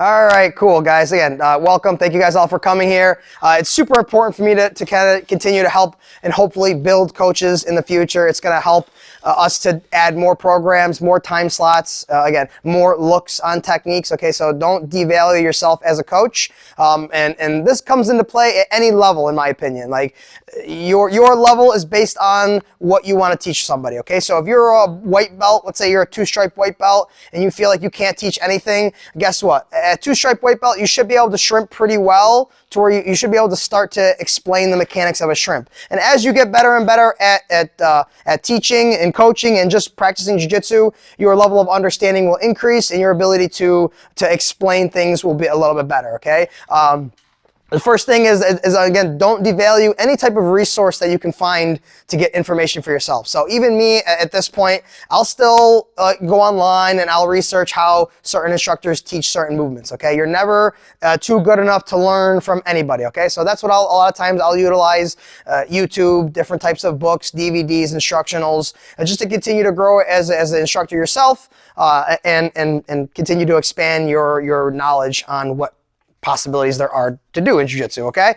All right, cool, guys. Again, welcome. Thank you guys all for coming here. It's super important for me to kind of continue to help and hopefully build coaches in the future. It's going to help us to add more programs, more time slots, again, more looks on techniques. Okay, so don't devalue yourself as a coach. And this comes into play at any level, in my opinion. Like your level is based on what you want to teach somebody. Okay, so if you're a white belt, let's say you're a 2-stripe white belt, and you feel like you can't teach anything, guess what? At 2-stripe white belt, you should be able to shrimp pretty well to where you should be able to start to explain the mechanics of a shrimp. And as you get better and better at teaching and coaching and just practicing jiu-jitsu, your level of understanding will increase and your ability to explain things will be a little bit better, okay? The first thing is again, don't devalue any type of resource that you can find to get information for yourself. So even me at this point, I'll still go online and I'll research how certain instructors teach certain movements, okay? You're never too good enough to learn from anybody, okay? So that's what a lot of times I'll utilize YouTube, different types of books, DVDs, instructionals, just to continue to grow as an instructor yourself and continue to expand your knowledge on what possibilities there are to do in jiu-jitsu, okay?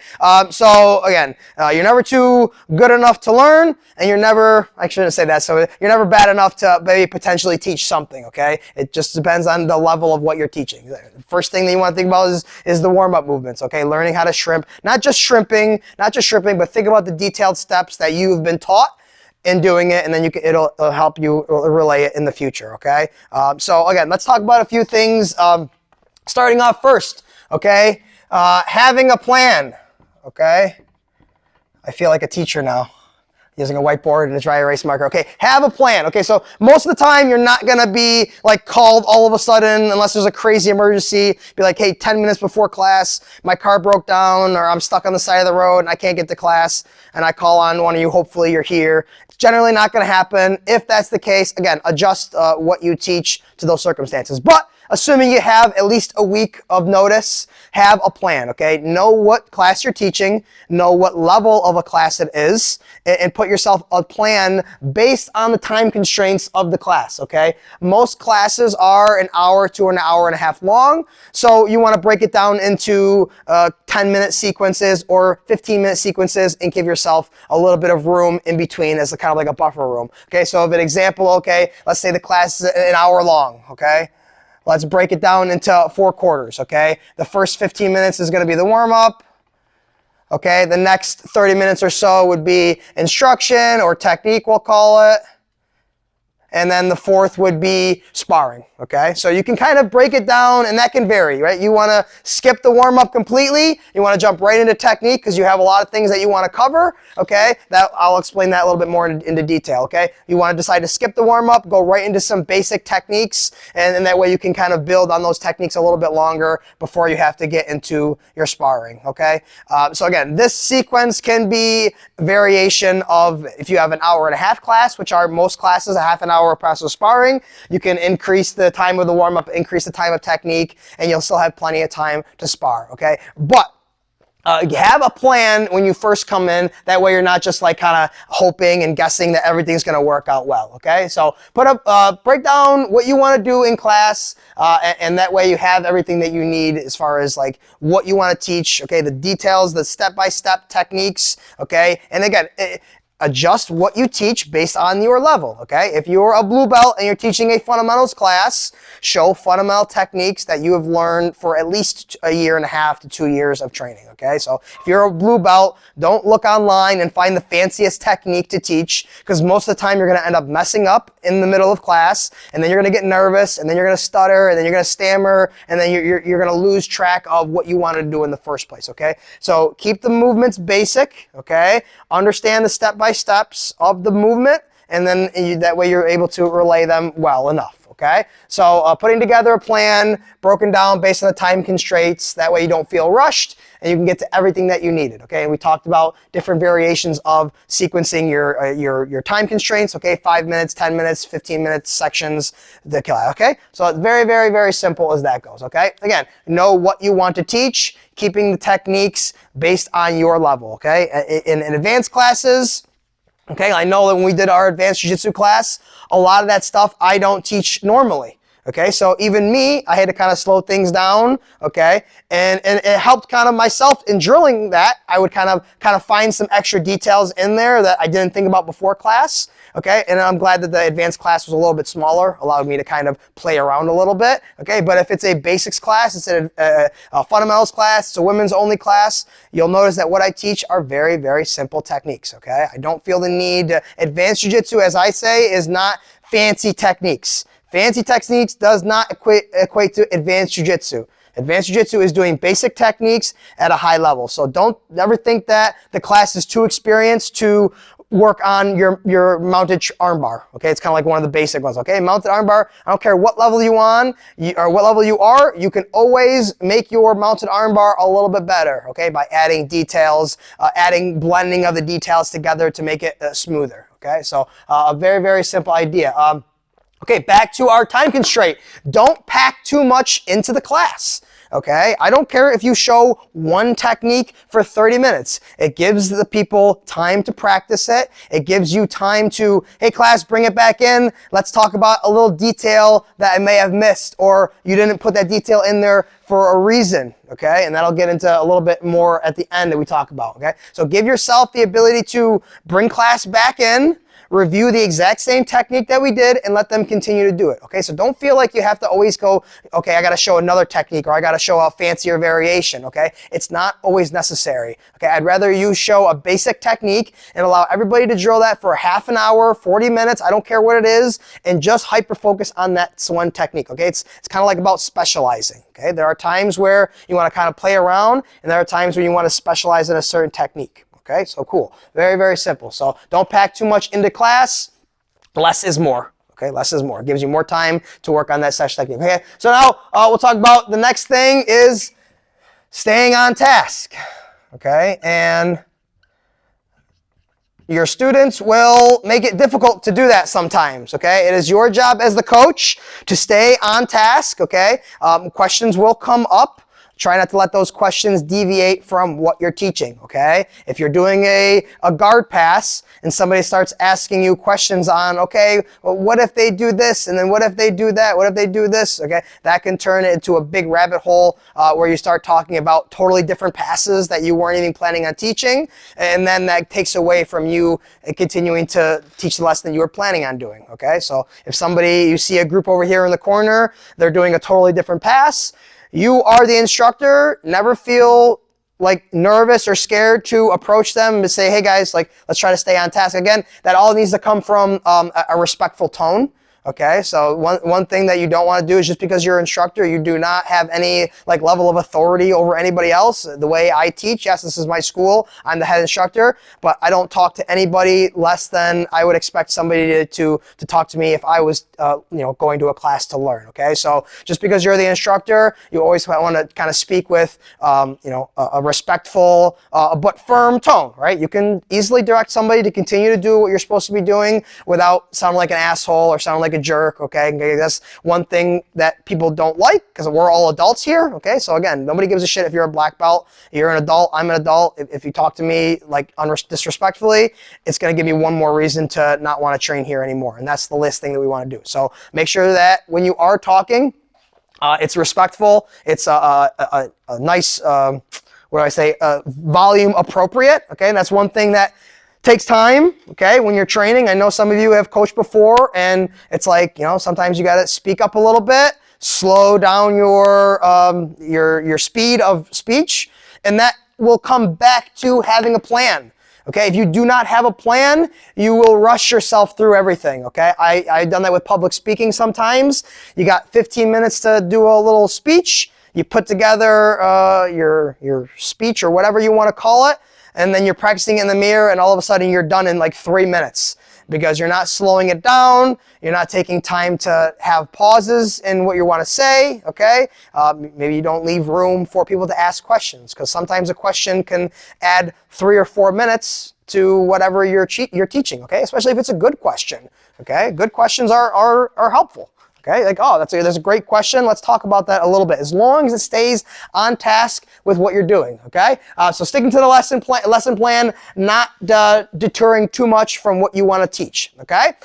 So again, you're never too good enough to learn, and you're never, I shouldn't say that, so you're never bad enough to maybe potentially teach something, okay? It just depends on the level of what you're teaching. The first thing that you want to think about is the warm-up movements, okay? Learning how to shrimp, not just shrimping, but think about the detailed steps that you've been taught in doing it, and then it'll help you relay it in the future, okay? So again, let's talk about a few things. Starting off first, okay, having a plan, okay? I feel like a teacher now, using a whiteboard and a dry erase marker. Okay, have a plan. Okay, so most of the time you're not gonna be like called all of a sudden unless there's a crazy emergency. Be like, hey, 10 minutes before class, my car broke down or I'm stuck on the side of the road and I can't get to class, and I call on one of you, hopefully you're here. It's generally not gonna happen. If that's the case, again, adjust what you teach to those circumstances. But assuming you have at least a week of notice, have a plan, okay? Know what class you're teaching, know what level of a class it is, and put yourself a plan based on the time constraints of the class, okay? Most classes are an hour to an hour and a half long, so you want to break it down into 10-minute sequences or 15-minute sequences and give yourself a little bit of room in between as kind of like a buffer room, okay? So, of an example, okay, let's say the class is an hour long, okay? Let's break it down into 4 quarters, okay? The first 15 minutes is going to be the warm-up, okay? The next 30 minutes or so would be instruction or technique, we'll call it. And then the fourth would be sparring, okay? So you can kind of break it down, and that can vary, right? You want to skip the warm-up completely. You want to jump right into technique because you have a lot of things that you want to cover, okay? I'll explain that a little bit more into detail, okay? You want to decide to skip the warm-up, go right into some basic techniques, and that way you can kind of build on those techniques a little bit longer before you have to get into your sparring, okay? So again, this sequence can be variation of if you have an hour and a half class, which are most classes, a half an hour process of sparring. You can increase the time of the warm-up, increase the time of technique, and you'll still have plenty of time to spar, okay? But have a plan when you first come in. That way you're not just like kind of hoping and guessing that everything's going to work out well, okay? So break down what you want to do in class, and that way you have everything that you need as far as like what you want to teach, okay? The details, the step-by-step techniques, okay? And again, adjust what you teach based on your level, okay? If you're a blue belt and you're teaching a fundamentals class, show fundamental techniques that you have learned for at least a year and a half to 2 years of training, okay? So if you're a blue belt, don't look online and find the fanciest technique to teach, because most of the time you're going to end up messing up in the middle of class, and then you're going to get nervous, and then you're going to stutter, and then you're going to stammer, and then you're going to lose track of what you wanted to do in the first place, okay? So keep the movements basic, okay? Understand the step-by-steps of the movement, and then that way you're able to relay them well enough. Okay, so putting together a plan broken down based on the time constraints, that way you don't feel rushed and you can get to everything that you needed. Okay, and we talked about different variations of sequencing your time constraints. Okay, 5 minutes, 10 minutes, 15 minutes sections. Okay, so it's very, very, very simple as that goes. Okay, again, know what you want to teach, keeping the techniques based on your level. Okay, in advanced classes. Okay, I know that when we did our advanced jiu-jitsu class, a lot of that stuff I don't teach normally. Okay, so even me, I had to kind of slow things down, okay? And it helped kind of myself in drilling that. I would kind of find some extra details in there that I didn't think about before class, okay? And I'm glad that the advanced class was a little bit smaller, allowed me to kind of play around a little bit, okay? But if it's a basics class, it's a fundamentals class, it's a women's only class, you'll notice that what I teach are very, very simple techniques, okay? I don't feel the need to advanced jiu-jitsu, as I say, is not fancy techniques. Fancy techniques does not equate to advanced jiu-jitsu. Advanced jiu-jitsu is doing basic techniques at a high level. So don't ever think that the class is too experienced to work on your mounted armbar. Okay, it's kind of like one of the basic ones. Okay, mounted armbar, I don't care what level you on or what level you are, you can always make your mounted armbar a little bit better, okay, by adding details, adding blending of the details together to make it smoother. Okay, so a very, very simple idea. Okay, back to our time constraint. Don't pack too much into the class. Okay, I don't care if you show one technique for 30 minutes. It gives the people time to practice it. It gives you time to, hey class, bring it back in. Let's talk about a little detail that I may have missed, or you didn't put that detail in there for a reason. Okay, and that'll get into a little bit more at the end that we talk about. Okay, so give yourself the ability to bring class back in, review the exact same technique that we did, and let them continue to do it. Okay, so don't feel like you have to always go, okay, I got to show another technique, or I got to show a fancier variation. Okay, it's not always necessary. Okay, I'd rather you show a basic technique and allow everybody to drill that for half an hour, 40 minutes, I don't care what it is, and just hyper focus on that one technique. Okay, it's kind of like about specializing. Okay, there are times where you want to kind of play around, and there are times when you want to specialize in a certain technique. Okay, so cool. Very, very simple. So don't pack too much into class. Less is more. Okay, less is more. It gives you more time to work on that session technique. Okay, so now we'll talk about the next thing is staying on task. Okay, and your students will make it difficult to do that sometimes. Okay, it is your job as the coach to stay on task. Okay, questions will come up. Try not to let those questions deviate from what you're teaching, okay? If you're doing a guard pass and somebody starts asking you questions on, okay, well, what if they do this? And then what if they do that? What if they do this? Okay, that can turn into a big rabbit hole where you start talking about totally different passes that you weren't even planning on teaching. And then that takes away from you continuing to teach the lesson that you were planning on doing, okay? So if you see a group over here in the corner, they're doing a totally different pass, you are the instructor, never feel like nervous or scared to approach them and say, hey guys, like let's try to stay on task. Again, that all needs to come from a respectful tone. Okay, so one thing that you don't want to do is just because you're an instructor, you do not have any like level of authority over anybody else. The way I teach, yes, this is my school, I'm the head instructor, but I don't talk to anybody less than I would expect somebody to talk to me if I was going to a class to learn. Okay, so just because you're the instructor, you always want to kind of speak with a respectful but firm tone, right? You can easily direct somebody to continue to do what you're supposed to be doing without sounding like an asshole or sounding like a jerk, okay? That's one thing that people don't like because we're all adults here, okay? So again, nobody gives a shit if you're a black belt. You're an adult, I'm an adult. If you talk to me like disrespectfully, it's going to give me one more reason to not want to train here anymore. And that's the last thing that we want to do. So make sure that when you are talking, it's respectful. It's a nice, volume appropriate, okay? And that's one thing that takes time, okay, when you're training. I know some of you have coached before, and it's like, sometimes you got to speak up a little bit, slow down your speed of speech, and that will come back to having a plan. Okay, if you do not have a plan, you will rush yourself through everything, okay? I've done that with public speaking sometimes. You got 15 minutes to do a little speech. You put together your speech or whatever you want to call it, and then you're practicing in the mirror, and all of a sudden you're done in like 3 minutes because you're not slowing it down. You're not taking time to have pauses in what you want to say, okay? Maybe you don't leave room for people to ask questions because sometimes a question can add 3 or 4 minutes to whatever you're teaching, okay? Especially if it's a good question, okay? Good questions are helpful. Okay, like, oh, that's a great question. Let's talk about that a little bit. As long as it stays on task with what you're doing, okay? So sticking to the lesson plan, not deterring too much from what you want to teach, okay?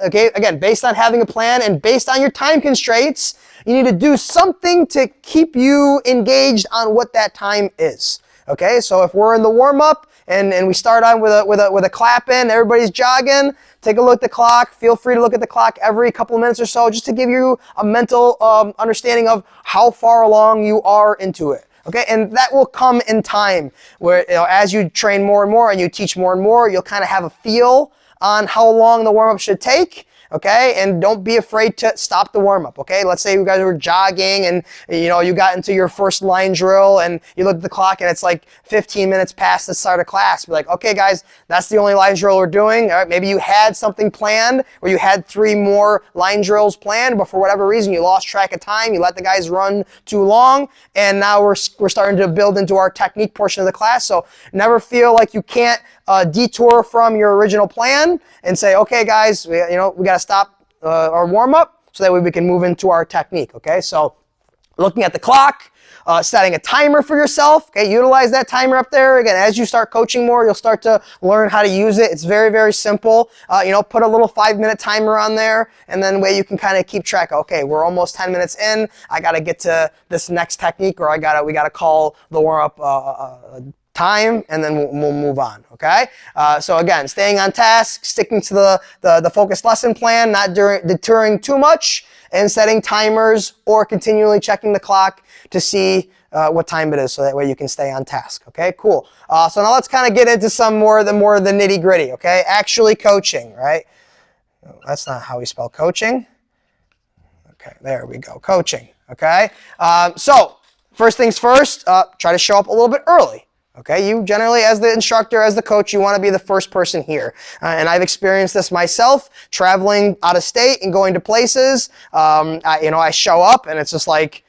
Okay, again, based on having a plan and based on your time constraints, you need to do something to keep you engaged on what that time is, okay? So if we're in the warm-up and we start on with a clap in, everybody's jogging, take a look at the clock. Feel free to look at the clock every couple of minutes or so just to give you a mental understanding of how far along you are into it. Okay, and that will come in time where, you know, as you train more and more and you teach more and more, you'll kind of have a feel on how long the warm-up should take. Okay, and don't be afraid to stop the warm-up. Okay, let's say you guys were jogging and you got into your first line drill and you look at the clock and it's like 15 minutes past the start of class. Be like, okay, guys, that's the only line drill we're doing. All right, maybe you had something planned or you had 3 more line drills planned, but for whatever reason you lost track of time. You let the guys run too long, and now we're starting to build into our technique portion of the class. So never feel like you can't detour from your original plan and say, okay, guys, we got to stop our warm-up so that way we can move into our technique, okay? So looking at the clock, setting a timer for yourself, okay? Utilize that timer up there. Again, as you start coaching more, you'll start to learn how to use it. It's very, very simple. Put a little 5-minute timer on there, and then way you can kind of keep track. Okay, we're almost 10 minutes in. I got to get to this next technique, or we got to call the warm-up time, and then we'll move on, okay? So again, staying on task, sticking to the focused lesson plan, not deterring too much, and setting timers or continually checking the clock to see what time it is, so that way you can stay on task, okay? Cool. So now let's kind of get into some more of the nitty gritty, okay? Actually coaching, right? That's not how we spell coaching. Okay, there we go, coaching, okay? So first things first, try to show up a little bit early. Okay, you generally, as the instructor, as the coach, you want to be the first person here. And I've experienced this myself, traveling out of state and going to places. I show up and it's just like,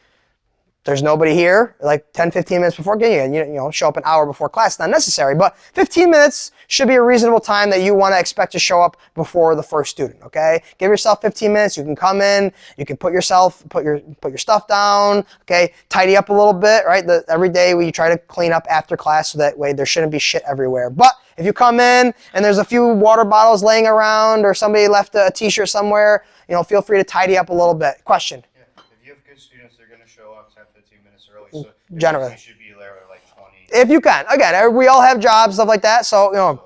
there's nobody here, like 10, 15 minutes before getting in. Show up an hour before class, it's not necessary, but 15 minutes should be a reasonable time that you want to expect to show up before the first student, okay? Give yourself 15 minutes, you can come in, you can put your stuff down, okay? Tidy up a little bit, right? Every day we try to clean up after class so that way there shouldn't be shit everywhere. But if you come in and there's a few water bottles laying around or somebody left a t-shirt somewhere, feel free to tidy up a little bit. Question? If you have good students, they're going to show up 10, 15 minutes early. So generally, you should be there at like 20. If you can. Again, we all have jobs, stuff like that. So,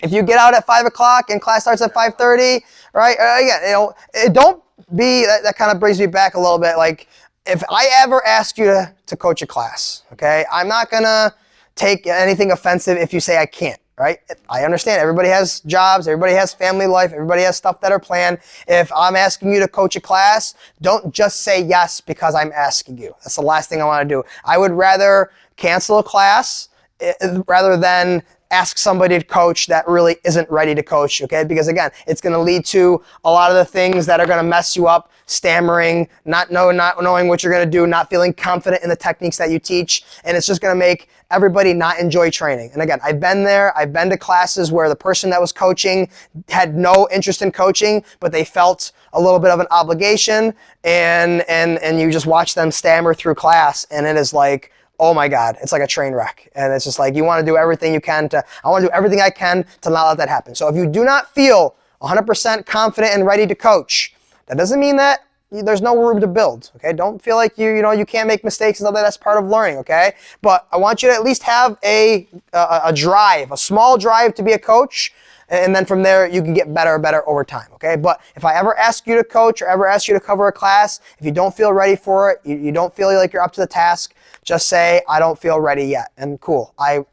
if you get out at 5 o'clock and class starts at 5:30, right? Again, don't be, that kind of brings me back a little bit. Like, if I ever ask you to coach a class, okay, I'm not going to take anything offensive if you say I can't. Right? I understand everybody has jobs, everybody has family life, everybody has stuff that are planned. If I'm asking you to coach a class, don't just say yes because I'm asking you. That's the last thing I want to do. I would rather cancel a class rather than ask somebody to coach that really isn't ready to coach, okay? Because again, it's going to lead to a lot of the things that are going to mess you up, stammering, not knowing what you're going to do, not feeling confident in the techniques that you teach, and it's just going to make everybody not enjoy training. And again, I've been there. I've been to classes where the person that was coaching had no interest in coaching, but they felt a little bit of an obligation, and you just watch them stammer through class, and it is like, oh my God, it's like a train wreck. And it's just like, you want to do everything you can I want to do everything I can to not let that happen. So if you do not feel 100% confident and ready to coach, that doesn't mean that there's no room to build, okay? Don't feel like you can't make mistakes and all that. That's part of learning, okay? But I want you to at least have a drive, a small drive to be a coach, and then from there you can get better and better over time, okay? But if I ever ask you to coach or ever ask you to cover a class, if you don't feel ready for it, you don't feel like you're up to the task, just say, I don't feel ready yet, and cool. I'd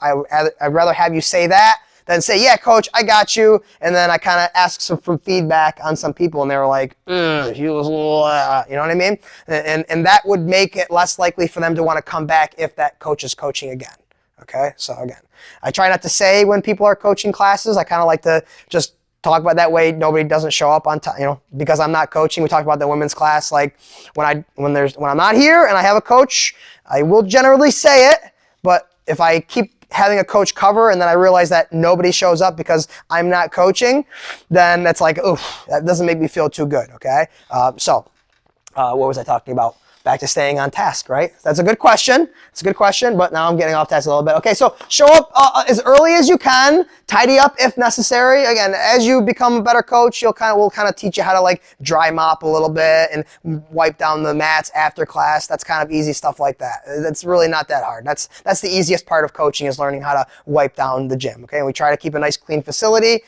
rather have you say that than say, yeah, coach, I got you, and then I kind of ask some feedback on some people, and they were like, he was, you know what I mean? And that would make it less likely for them to want to come back if that coach is coaching again, okay? So again, I try not to say when people are coaching classes. I kind of like to just talk about that way nobody doesn't show up on time, because I'm not coaching. We talked about the women's class, like when I'm not here and I have a coach, I will generally say it, but if I keep having a coach cover and then I realize that nobody shows up because I'm not coaching, then that's like, oof, that doesn't make me feel too good, okay? So What was I talking about? Back to staying on task, right? That's a good question. It's a good question, but now I'm getting off task a little bit. Okay, so show up as early as you can. Tidy up if necessary. Again, as you become a better coach, we'll kind of teach you how to like dry mop a little bit and wipe down the mats after class. That's kind of easy stuff like that. That's really not that hard. That's the easiest part of coaching, is learning how to wipe down the gym. Okay, and we try to keep a nice clean facility.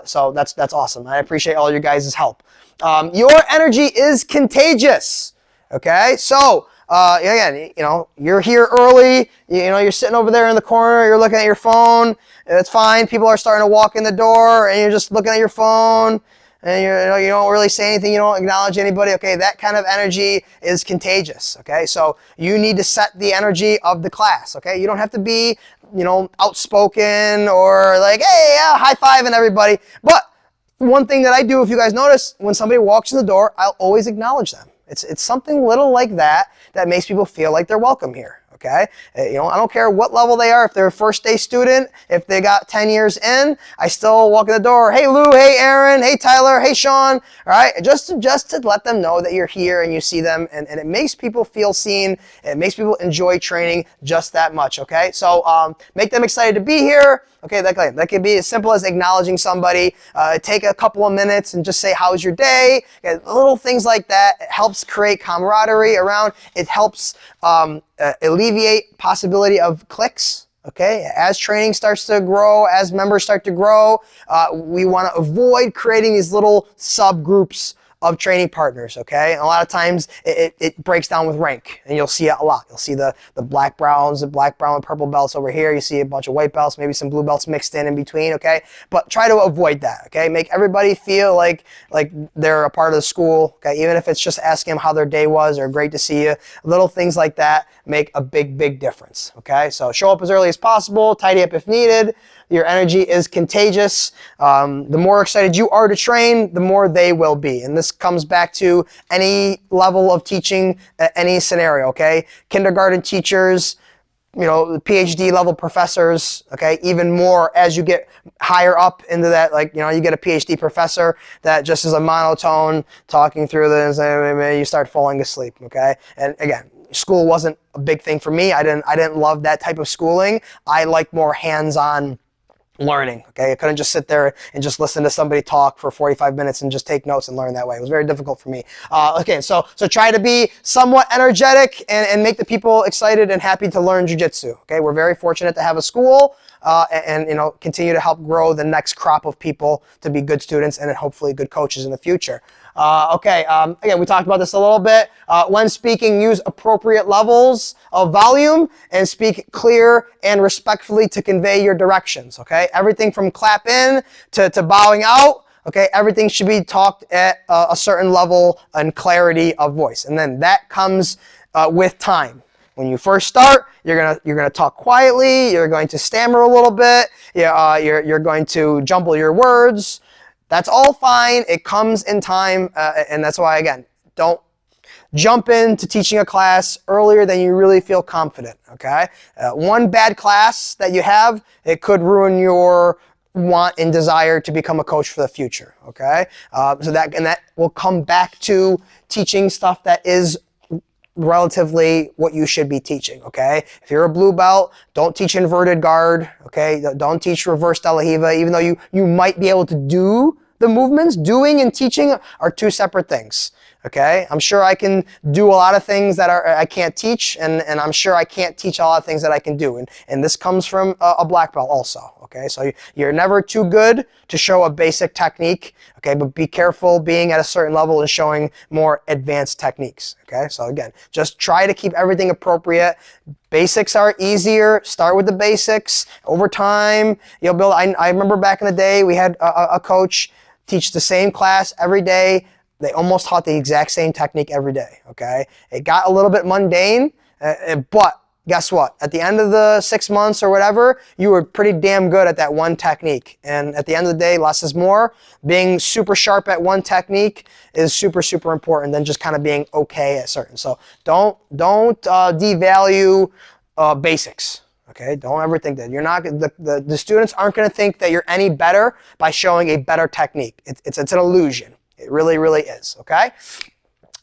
So that's awesome. I appreciate all you guys' help. Your energy is contagious. Okay, so again, you're here early. You're sitting over there in the corner. You're looking at your phone. It's fine. People are starting to walk in the door, and you're just looking at your phone, and you don't really say anything. You don't acknowledge anybody. Okay, that kind of energy is contagious. Okay, so you need to set the energy of the class. Okay, you don't have to be outspoken or like, hey, yeah, high-fiving everybody. But one thing that I do, if you guys notice, when somebody walks in the door, I'll always acknowledge them. It's something little like that makes people feel like they're welcome here. Okay, I don't care what level they are. If they're a first day student, if they got 10 years in, I still walk in the door. Hey Lou, hey Aaron, hey Tyler, hey Sean. All right, just to let them know that you're here and you see them, and it makes people feel seen. It makes people enjoy training just that much. Okay, so make them excited to be here. Okay, that could be as simple as acknowledging somebody. Take a couple of minutes and just say, how's your day? Okay, little things like that. It helps create camaraderie around. It helps alleviate possibility of cliques. Okay, as training starts to grow, as members start to grow, we want to avoid creating these little subgroups of training partners, okay? And a lot of times it breaks down with rank, and you'll see it a lot. You'll see the black browns, the black, brown, and purple belts over here. You see a bunch of white belts, maybe some blue belts mixed in between, okay? But try to avoid that, okay? Make everybody feel like they're a part of the school, okay? Even if it's just asking them how their day was or great to see you. Little things like that make a big, big difference, okay? So show up as early as possible, tidy up if needed. Your energy is contagious. The more excited you are to train, the more they will be. And this comes back to any level of teaching, any scenario, okay? Kindergarten teachers, PhD level professors, okay? Even more as you get higher up into that, you get a PhD professor that just is a monotone talking through this, and you start falling asleep, okay? And again, school wasn't a big thing for me. I didn't love that type of schooling. I like more hands-on learning, okay? I couldn't just sit there and just listen to somebody talk for 45 minutes and just take notes and learn that way. It was very difficult for me. Okay, so try to be somewhat energetic and make the people excited and happy to learn jiu-jitsu, okay? We're very fortunate to have a school and continue to help grow the next crop of people to be good students and hopefully good coaches in the future. Again, we talked about this a little bit. When speaking, use appropriate levels of volume and speak clear and respectfully to convey your directions, okay? Everything from clap in to bowing out, okay? Everything should be talked at a certain level and clarity of voice. And then that comes with time. When you first start, you're gonna talk quietly. You're going to stammer a little bit. You're going to jumble your words. That's all fine. It comes in time, and that's why, again, don't jump into teaching a class earlier than you really feel confident, okay? One bad class that you have, it could ruin your want and desire to become a coach for the future, okay? So that will come back to teaching stuff that is relatively what you should be teaching, okay? If you're a blue belt, don't teach inverted guard, okay? Don't teach reverse De La Riva, even though you might be able to do the movements. Doing and teaching are two separate things, okay? I'm sure I can do a lot of things that I can't teach, and I'm sure I can't teach a lot of things that I can do, and this comes from a black belt also, okay? So you're never too good to show a basic technique, okay? But be careful being at a certain level and showing more advanced techniques, okay? So again, just try to keep everything appropriate. Basics are easier. Start with the basics. Over time, you'll build. I remember back in the day, we had a coach teach the same class every day. They almost taught the exact same technique every day, okay? It got a little bit mundane, but guess what? At the end of the 6 months or whatever, you were pretty damn good at that one technique. And at the end of the day, less is more. Being super sharp at one technique is super, super important than just kind of being okay at certain. So don't devalue basics. Okay, don't ever think that. You're not, the students aren't going to think that you're any better by showing a better technique. It's an illusion. It really, really is, okay?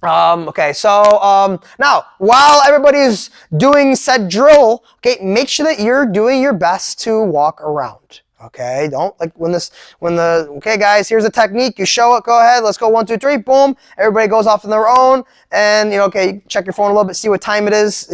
Okay, so now while everybody's doing said drill, okay, make sure that you're doing your best to walk around. Okay, don't like okay guys, here's the technique, you show it, go ahead, let's go 1, 2, 3, boom, everybody goes off on their own, and okay, check your phone a little bit, see what time it is,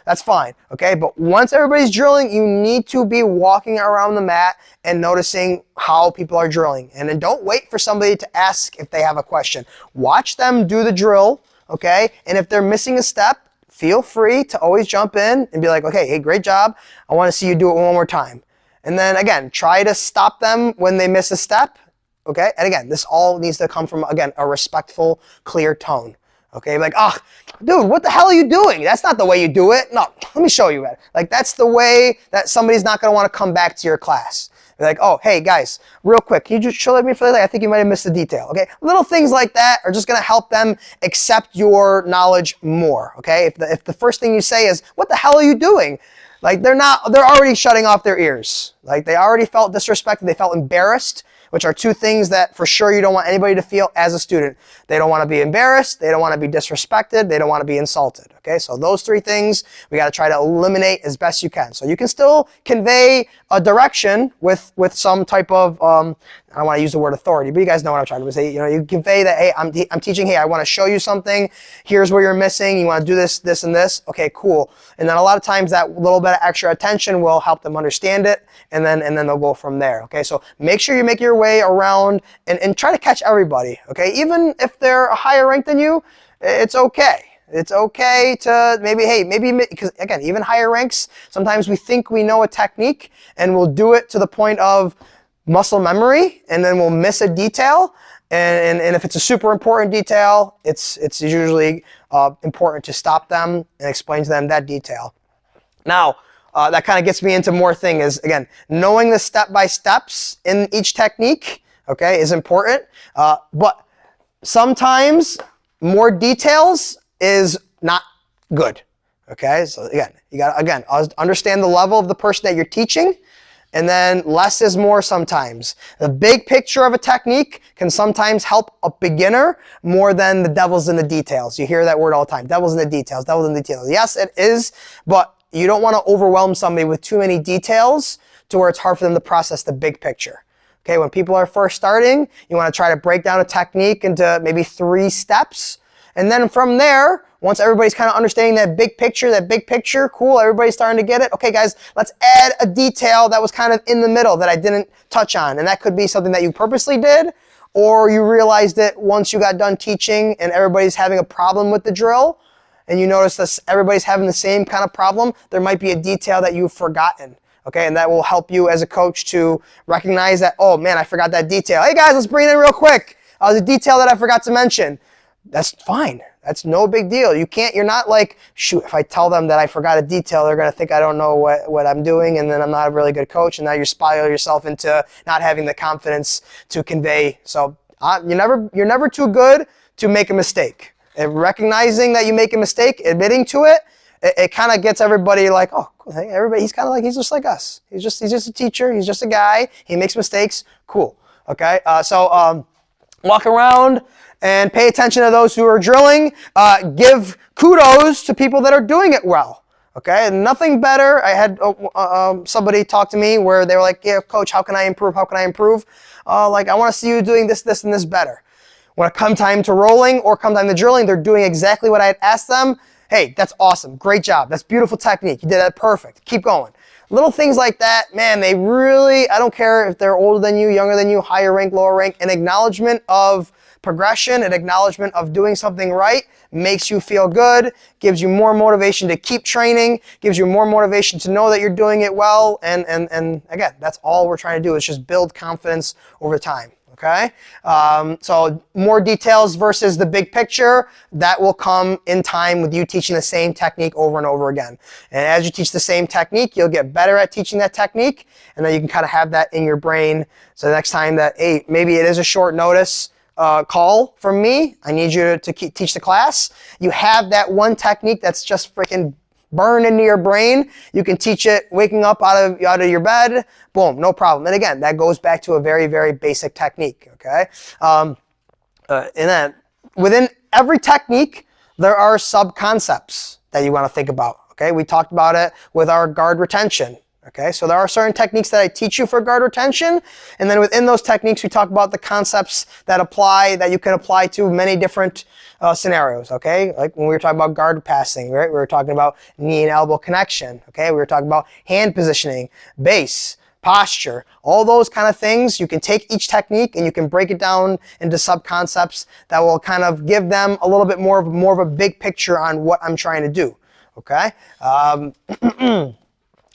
that's fine, okay, but once everybody's drilling, you need to be walking around the mat and noticing how people are drilling, and then don't wait for somebody to ask if they have a question. Watch them do the drill, okay, and if they're missing a step, feel free to always jump in and be like, okay, hey, great job, I want to see you do it one more time. And then again, try to stop them when they miss a step, okay? And again, this all needs to come from, again, a respectful, clear tone, okay? Like, oh, dude, what the hell are you doing? That's not the way you do it. No, let me show you that. Like, that's the way that somebody's not gonna wanna come back to your class. They're like, oh, hey guys, real quick, can you just show me for the, I think you might have missed a detail, okay? Little things like that are just gonna help them accept your knowledge more, okay? If the first thing you say is, what the hell are you doing? Like they're already shutting off their ears. Like they already felt disrespected, they felt embarrassed, which are two things that for sure you don't want anybody to feel as a student. They don't want to be embarrassed, they don't want to be disrespected, they don't want to be insulted. Okay, so those three things we got to try to eliminate as best you can. So you can still convey a direction with some type of, I don't want to use the word authority, but you guys know what I'm trying to say. You convey that, hey, I'm teaching, hey, I want to show you something. Here's where you're missing. You want to do this, this, and this. Okay, cool. And then a lot of times that little bit of extra attention will help them understand it, and then they'll go from there. Okay, so make sure you make your way around and try to catch everybody. Okay, even if they're a higher rank than you, it's okay. It's okay to maybe, because again, even higher ranks, sometimes we think we know a technique and we'll do it to the point of muscle memory, and then we'll miss a detail. And if it's a super important detail, it's usually important to stop them and explain to them that detail. Now, that kind of gets me into more thing is, again, knowing the step-by-steps in each technique, okay, is important. But sometimes more details is not good, okay? So again, you got to, again, understand the level of the person that you're teaching, and then less is more sometimes. The big picture of a technique can sometimes help a beginner more than the devil's in the details. You hear that word all the time, devil's in the details, devil's in the details. Yes, it is, but you don't want to overwhelm somebody with too many details to where it's hard for them to process the big picture. Okay, when people are first starting, you want to try to break down a technique into maybe 3 steps. And then from there, once everybody's kind of understanding that big picture, cool, everybody's starting to get it. Okay, guys, let's add a detail that was kind of in the middle that I didn't touch on. And that could be something that you purposely did, or you realized it once you got done teaching and everybody's having a problem with the drill, and you notice that everybody's having the same kind of problem, there might be a detail that you've forgotten. Okay, and that will help you as a coach to recognize that, oh man, I forgot that detail. Hey guys, let's bring it in real quick. The detail that I forgot to mention. That's fine. That's no big deal. You're not like, shoot, if I tell them that I forgot a detail, they're going to think I don't know what I'm doing, and then I'm not a really good coach, and now you spiral yourself into not having the confidence to convey. So you're never too good to make a mistake. And recognizing that you make a mistake, admitting to it, it kind of gets everybody like, oh, cool. Hey, everybody, he's kind of like, he's just like us. He's just a teacher. He's just a guy. He makes mistakes. Cool. Okay. So walk around and pay attention to those who are drilling. Give kudos to people that are doing it well. Okay. And nothing better. I had somebody talk to me where they were like, yeah, coach, how can I improve? How can I improve? Like, I want to see you doing this, this, and this better. When it come time to rolling or come time to drilling, they're doing exactly what I had asked them. Hey, that's awesome. Great job. That's beautiful technique. You did that perfect. Keep going. Little things like that, man, they really, I don't care if they're older than you, younger than you, higher rank, lower rank, an acknowledgement of progression, an acknowledgement of doing something right makes you feel good, gives you more motivation to keep training, gives you more motivation to know that you're doing it well. And again, that's all we're trying to do is just build confidence over time. Okay, so more details versus the big picture, that will come in time with you teaching the same technique over and over again. And as you teach the same technique, you'll get better at teaching that technique, and then you can kind of have that in your brain. So the next time that, hey, maybe it is a short notice call from me, I need you to teach the class, you have that one technique that's just freaking burned into your brain. You can teach it waking up out of your bed. Boom, no problem. And again, that goes back to a very, very basic technique. Okay, and then within every technique, there are sub-concepts that you want to think about. Okay, we talked about it with our guard retention. Okay, so there are certain techniques that I teach you for guard retention, and then within those techniques, we talk about the concepts that you can apply to many different scenarios. Okay, like when we were talking about guard passing, right? We were talking about knee and elbow connection. Okay, we were talking about hand positioning, base, posture, all those kind of things. You can take each technique and you can break it down into sub-concepts that will kind of give them a little bit more of a big picture on what I'm trying to do. Okay.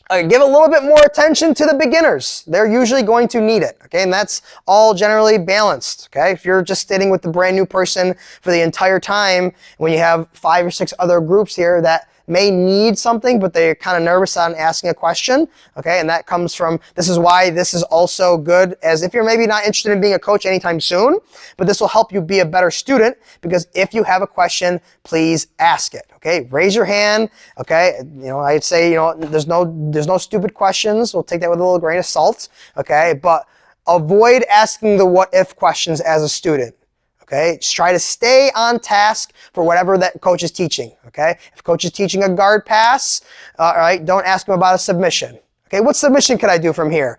Give a little bit more attention to the beginners. They're usually going to need it, okay? And that's all generally balanced, okay? If you're just sitting with the brand new person for the entire time, when you have 5 or 6 other groups here that may need something, but they're kind of nervous on asking a question, okay? And that comes from, this is why this is also good as if you're maybe not interested in being a coach anytime soon, but this will help you be a better student, because if you have a question, please ask it, okay? Raise your hand, okay? I'd say, there's no stupid questions. We'll take that with a little grain of salt, okay? But avoid asking the what if questions as a student. Okay, just try to stay on task for whatever that coach is teaching. Okay, if coach is teaching a guard pass, all right, don't ask him about a submission. Okay, what submission could I do from here?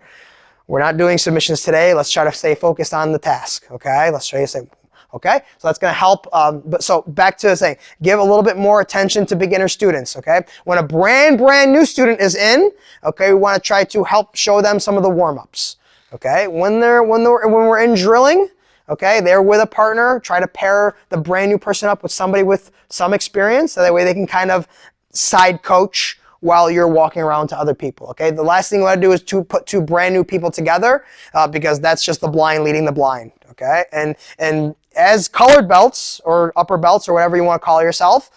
We're not doing submissions today. Let's try to stay focused on the task. Okay, let's try to say, okay, so that's going to help. So back to saying, give a little bit more attention to beginner students. Okay, when a brand new student is in, okay, we want to try to help show them some of the warm-ups. Okay, when we're in drilling. Okay, they're with a partner. Try to pair the brand new person up with somebody with some experience, so that way they can kind of side coach while you're walking around to other people. Okay, the last thing you want to do is to put 2 brand new people together, because that's just the blind leading the blind. Okay, and as colored belts or upper belts or whatever you want to call yourself,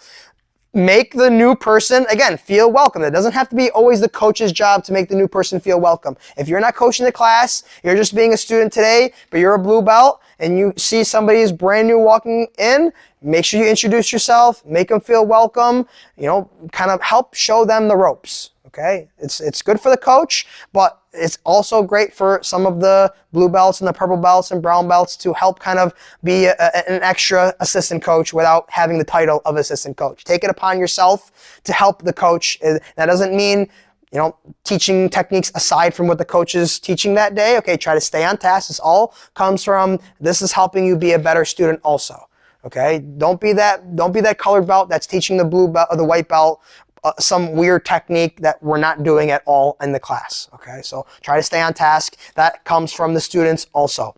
make the new person, again, feel welcome. It doesn't have to be always the coach's job to make the new person feel welcome. If you're not coaching the class, you're just being a student today, but you're a blue belt, and you see somebody who's brand new walking in, make sure you introduce yourself, make them feel welcome, kind of help show them the ropes. Okay, it's good for the coach, but it's also great for some of the blue belts and the purple belts and brown belts to help kind of be an extra assistant coach without having the title of assistant coach. Take it upon yourself to help the coach. That doesn't mean, teaching techniques aside from what the coach is teaching that day. Okay, try to stay on task. This all comes from, this is helping you be a better student also. Okay, don't be that colored belt that's teaching the blue belt or the white belt some weird technique that we're not doing at all in the class. Okay, so try to stay on task. That comes from the students also.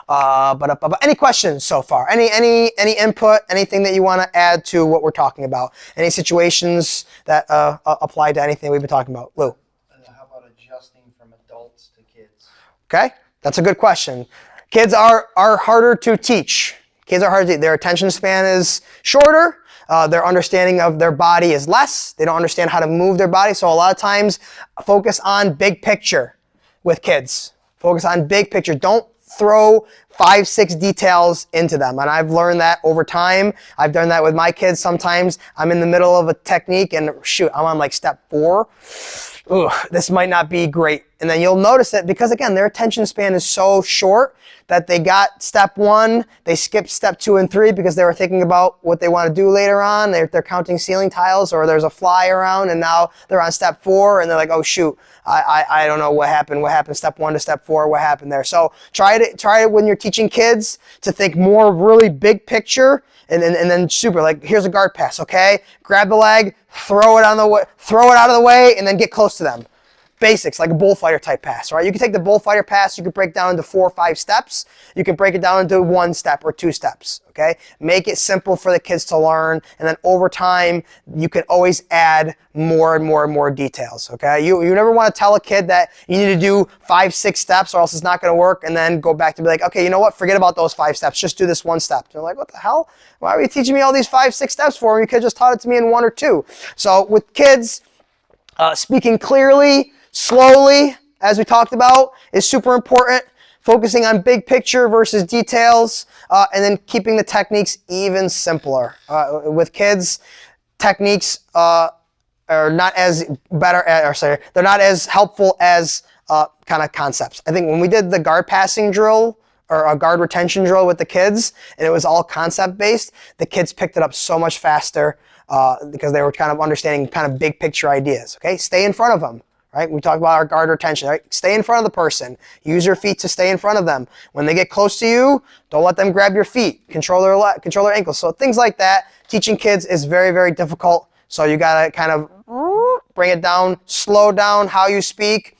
But any questions so far? Any input? Anything that you want to add to what we're talking about? Any situations that apply to anything we've been talking about? Lou? How about adjusting from adults to kids? Okay, that's a good question. Kids are harder to teach. Kids are hard to teach. Their attention span is shorter. Their understanding of their body is less. They don't understand how to move their body. So a lot of times, focus on big picture with kids. Focus on big picture. Don't throw 5, 6 details into them. And I've learned that over time. I've done that with my kids. Sometimes I'm in the middle of a technique and shoot, I'm on like step 4. Ugh, this might not be great. And then you'll notice it because, again, their attention span is so short that they got step 1, they skipped step 2 and 3 because they were thinking about what they want to do later on. They're counting ceiling tiles, or there's a fly around, and now they're on step 4, and they're like, oh shoot, I don't know what happened. What happened step 1 to step 4? What happened there? So try it when you're teaching kids to think more really big picture, and then super, like, here's a guard pass, okay? Grab the leg, throw it out of the way, and then get close to them. Basics, like a bullfighter type pass, right? You can take the bullfighter pass, you can break down into 4 or 5 steps. You can break it down into 1 step or 2 steps, okay? Make it simple for the kids to learn, and then over time, you can always add more and more and more details, okay? You never want to tell a kid that you need to do 5, 6 steps or else it's not going to work, and then go back to be like, okay, you know what? Forget about those 5 steps. Just do this 1 step. They're like, what the hell? Why are you teaching me all these 5, 6 steps for? You could have just taught it to me in 1 or 2. So with kids, speaking clearly, slowly, as we talked about, is super important. Focusing on big picture versus details, and then keeping the techniques even simpler. With kids, techniques are not as they're not as helpful as kind of concepts. I think when we did the guard passing drill or a guard retention drill with the kids, and it was all concept based, the kids picked it up so much faster because they were kind of understanding kind of big picture ideas. Okay, stay in front of them. Right? We talk about our guard retention. Right? Stay in front of the person. Use your feet to stay in front of them. When they get close to you, don't let them grab your feet. Control their ankles. So things like that. Teaching kids is very, very difficult. So you gotta kind of bring it down, slow down how you speak,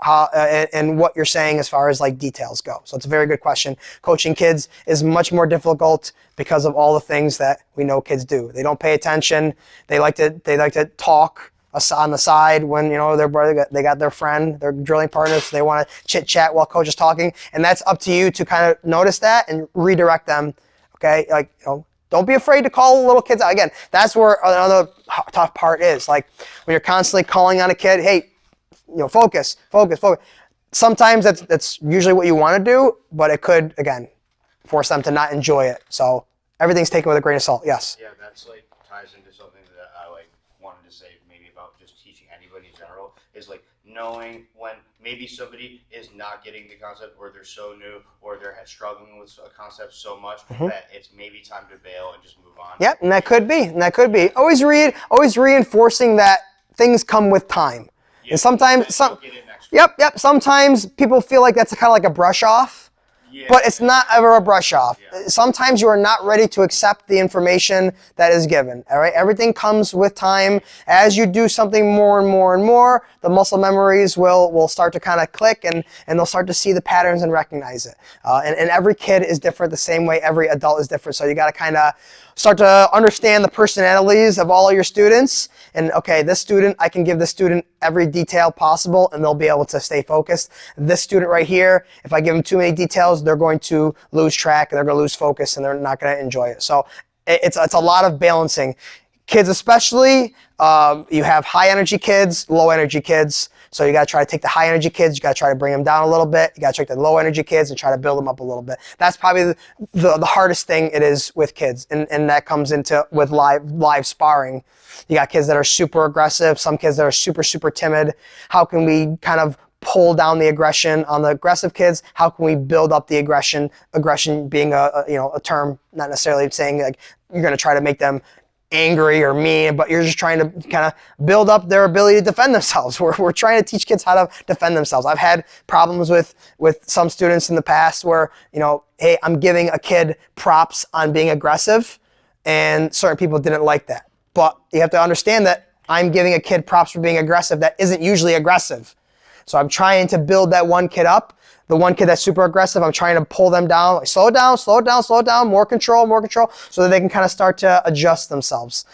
and what you're saying as far as like details go. So it's a very good question. Coaching kids is much more difficult because of all the things that we know kids do. They don't pay attention. They like to talk on the side when, you know, they got their friend, their drilling partners, so they want to chit chat while coach is talking, and that's up to you to kind of notice that and redirect them. Okay, like, you know, don't be afraid to call little kids out. Again, that's where another tough part is. Like when you're constantly calling on a kid, hey, you know, focus. Sometimes that's usually what you want to do, but it could, again, force them to not enjoy it. So everything's taken with a grain of salt. Yes. Yeah, that's like ties into something that I like wanted to say maybe about just teaching anybody in general is like knowing when maybe somebody is not getting the concept, or they're so new, or they're struggling with a concept so much that it's maybe time to bail and just move on. Yep, and that could be. Always reinforcing that things come with time. Yeah, and sometimes sometimes people feel like that's kind of like a brush off. Yeah. But it's not ever a brush off. Yeah. Sometimes you are not ready to accept the information that is given. All right, everything comes with time. As you do something more and more and more, the muscle memories will start to kind of click, and they'll start to see the patterns and recognize it. And every kid is different the same way every adult is different. So you got to kind of start to understand the personalities of all of your students. And okay, this student, I can give this student every detail possible and they'll be able to stay focused. This student right here, if I give them too many details, they're going to lose track and they're going to lose focus and they're not going to enjoy it. So it's a lot of balancing. Kids especially, you have high energy kids, low energy kids. So you got to try to take the high energy kids, you got to try to bring them down a little bit. You got to take the low energy kids and try to build them up a little bit. That's probably the hardest thing it is with kids. And that comes into with live sparring. You got kids that are super aggressive, some kids that are super, super timid. How can we kind of pull down the aggression on the aggressive kids? How can we build up the aggression? Aggression being a term, not necessarily saying like you're going to try to make them angry or mean, but you're just trying to kind of build up their ability to defend themselves. We're trying to teach kids how to defend themselves. I've had problems with some students in the past where, you know, hey, I'm giving a kid props on being aggressive, and certain people didn't like that. But you have to understand that I'm giving a kid props for being aggressive that isn't usually aggressive. So I'm trying to build that one kid up. The one kid that's super aggressive, I'm trying to pull them down, like slow down, more control, so that they can kind of start to adjust themselves.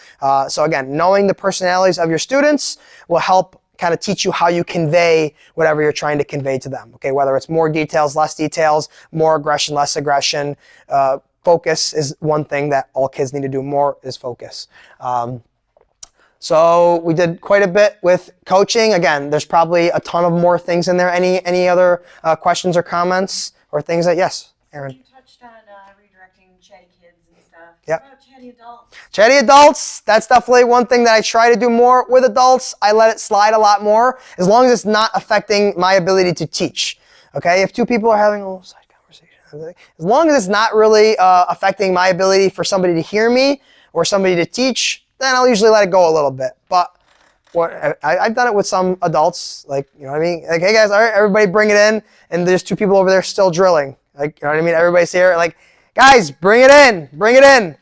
So again, knowing the personalities of your students will help kind of teach you how you convey whatever you're trying to convey to them. Okay, whether it's more details, less details, more aggression, less aggression. Focus is one thing that all kids need to do more is focus. So we did quite a bit with coaching. Again, there's probably a ton of more things in there. Any other questions or comments or things that, yes, Aaron? You touched on redirecting chatty kids and stuff. Yep. What about chatty adults? Chatty adults, that's definitely one thing that I try to do more with adults. I let it slide a lot more, as long as it's not affecting my ability to teach. Okay, if two people are having a little side conversation, as long as it's not really affecting my ability for somebody to hear me or somebody to teach, then I'll usually let it go a little bit. But I've done it with some adults, like, you know what I mean? Like, hey guys, all right, everybody bring it in, and there's two people over there still drilling. Like, you know what I mean? Everybody's here, like, guys, bring it in.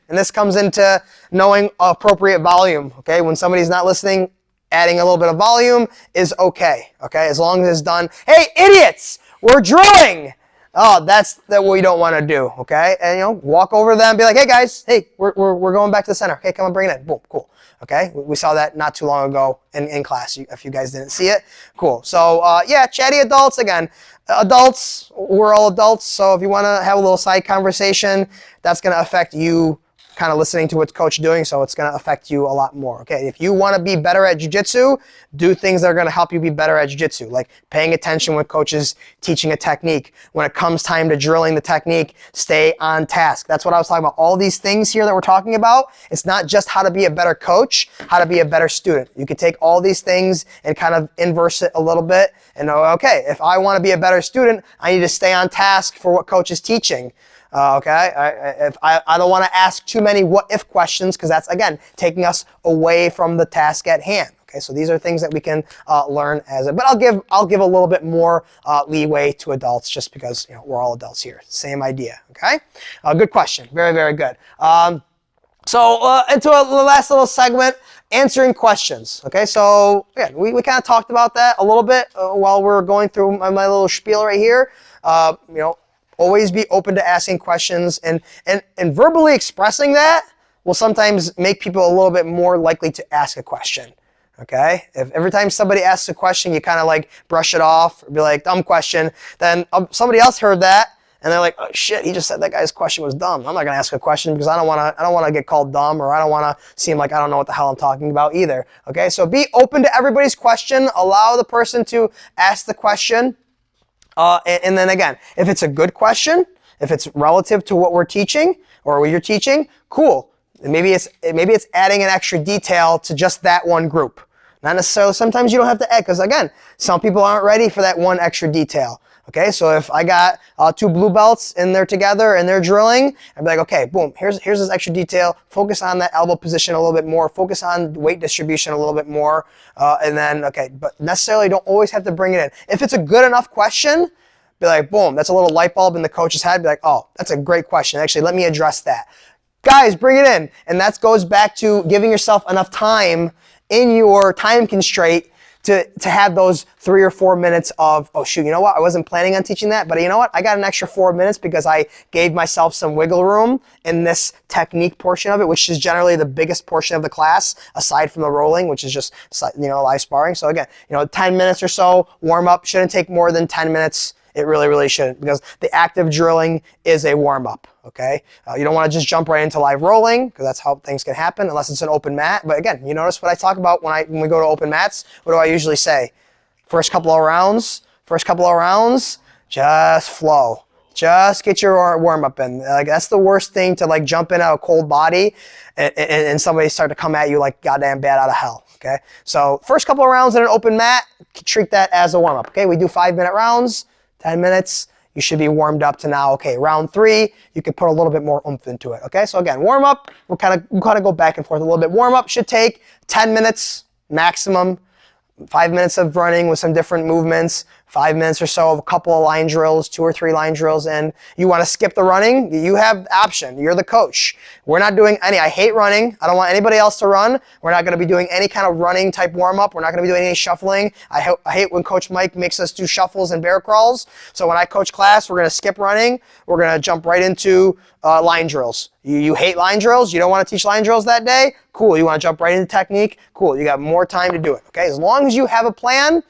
And this comes into knowing appropriate volume, okay? When somebody's not listening, adding a little bit of volume is okay, as long as it's done. Hey, idiots, we're drilling. Oh, that's what we don't want to do, okay? And, you know, walk over to them and be like, hey guys, hey, we're going back to the center. Okay, come on, bring it in. Boom, cool. Okay, we saw that not too long ago in class. If you guys didn't see it, cool. So, yeah, chatty adults, again, adults, we're all adults. So if you want to have a little side conversation, that's going to affect you kind of listening to what coach is doing, so it's going to affect you a lot more. Okay, if you want to be better at jiu-jitsu, do things that are going to help you be better at jiu-jitsu, like paying attention when coach is teaching a technique. When it comes time to drilling the technique, stay on task. That's what I was talking about. All these things here that we're talking about, it's not just how to be a better coach, how to be a better student. You could take all these things and kind of inverse it a little bit and know, okay, if I want to be a better student, I need to stay on task for what coach is teaching. I don't want to ask too many what if questions, because that's, again, taking us away from the task at hand. Okay, so these are things that we can learn as it, but I'll give a little bit more leeway to adults, just because we're all adults here. Same idea. Okay, good question. Very, very good. So into the last little segment, answering questions. Okay, so again, we kind of talked about that a little bit while we're going through my little spiel right here. Always be open to asking questions, and verbally expressing that will sometimes make people a little bit more likely to ask a question. Okay? If every time somebody asks a question, you kind of like brush it off or be like, dumb question, then somebody else heard that and they're like, oh shit, he just said that guy's question was dumb. I'm not gonna ask a question because I don't wanna get called dumb, or I don't wanna seem like I don't know what the hell I'm talking about either. Okay? So be open to everybody's question, allow the person to ask the question. And then again, if it's a good question, if it's relative to what we're teaching or what you're teaching, cool. Maybe it's adding an extra detail to just that one group. Not necessarily, sometimes you don't have to add, because again, some people aren't ready for that one extra detail. Okay, so if I got 2 blue belts and they're together and they're drilling, I'd be like, okay, boom, here's this extra detail. Focus on that elbow position a little bit more. Focus on weight distribution a little bit more. And then, okay, but necessarily don't always have to bring it in. If it's a good enough question, be like, boom, that's a little light bulb in the coach's head. Be like, oh, that's a great question. Actually, let me address that. Guys, bring it in. And that goes back to giving yourself enough time in your time constraint to have those 3 or 4 minutes of, oh shoot, you know what? I wasn't planning on teaching that, but you know what? I got an extra 4 minutes because I gave myself some wiggle room in this technique portion of it, which is generally the biggest portion of the class, aside from the rolling, which is just, live sparring. So again, 10 minutes or so, warm up, shouldn't take more than 10 minutes. It really, really shouldn't, because the active drilling is a warm-up, okay? You don't want to just jump right into live rolling, because that's how things can happen, unless it's an open mat. But again, you notice what I talk about when we go to open mats? What do I usually say? First couple of rounds, just flow. Just get your warm-up in. Like, that's the worst thing, to like jump in at a cold body and somebody start to come at you like goddamn bad out of hell, okay? So first couple of rounds in an open mat, treat that as a warm-up, okay? We do 5-minute rounds. 10 minutes, you should be warmed up to now, okay, round 3, you can put a little bit more oomph into it, okay? So again, warm up, we'll kind of go back and forth a little bit. Warm up should take 10 minutes maximum, 5 minutes of running with some different movements, 5 minutes or so of a couple of line drills, 2 or 3 line drills in. You want to skip the running? You have the option. You're the coach. We're not doing any. I hate running. I don't want anybody else to run. We're not going to be doing any kind of running type warm-up. We're not going to be doing any shuffling. I hate when Coach Mike makes us do shuffles and bear crawls. So when I coach class, we're going to skip running. We're going to jump right into line drills. You hate line drills? You don't want to teach line drills that day? Cool. You want to jump right into technique? Cool. You got more time to do it. Okay. As long as you have a plan,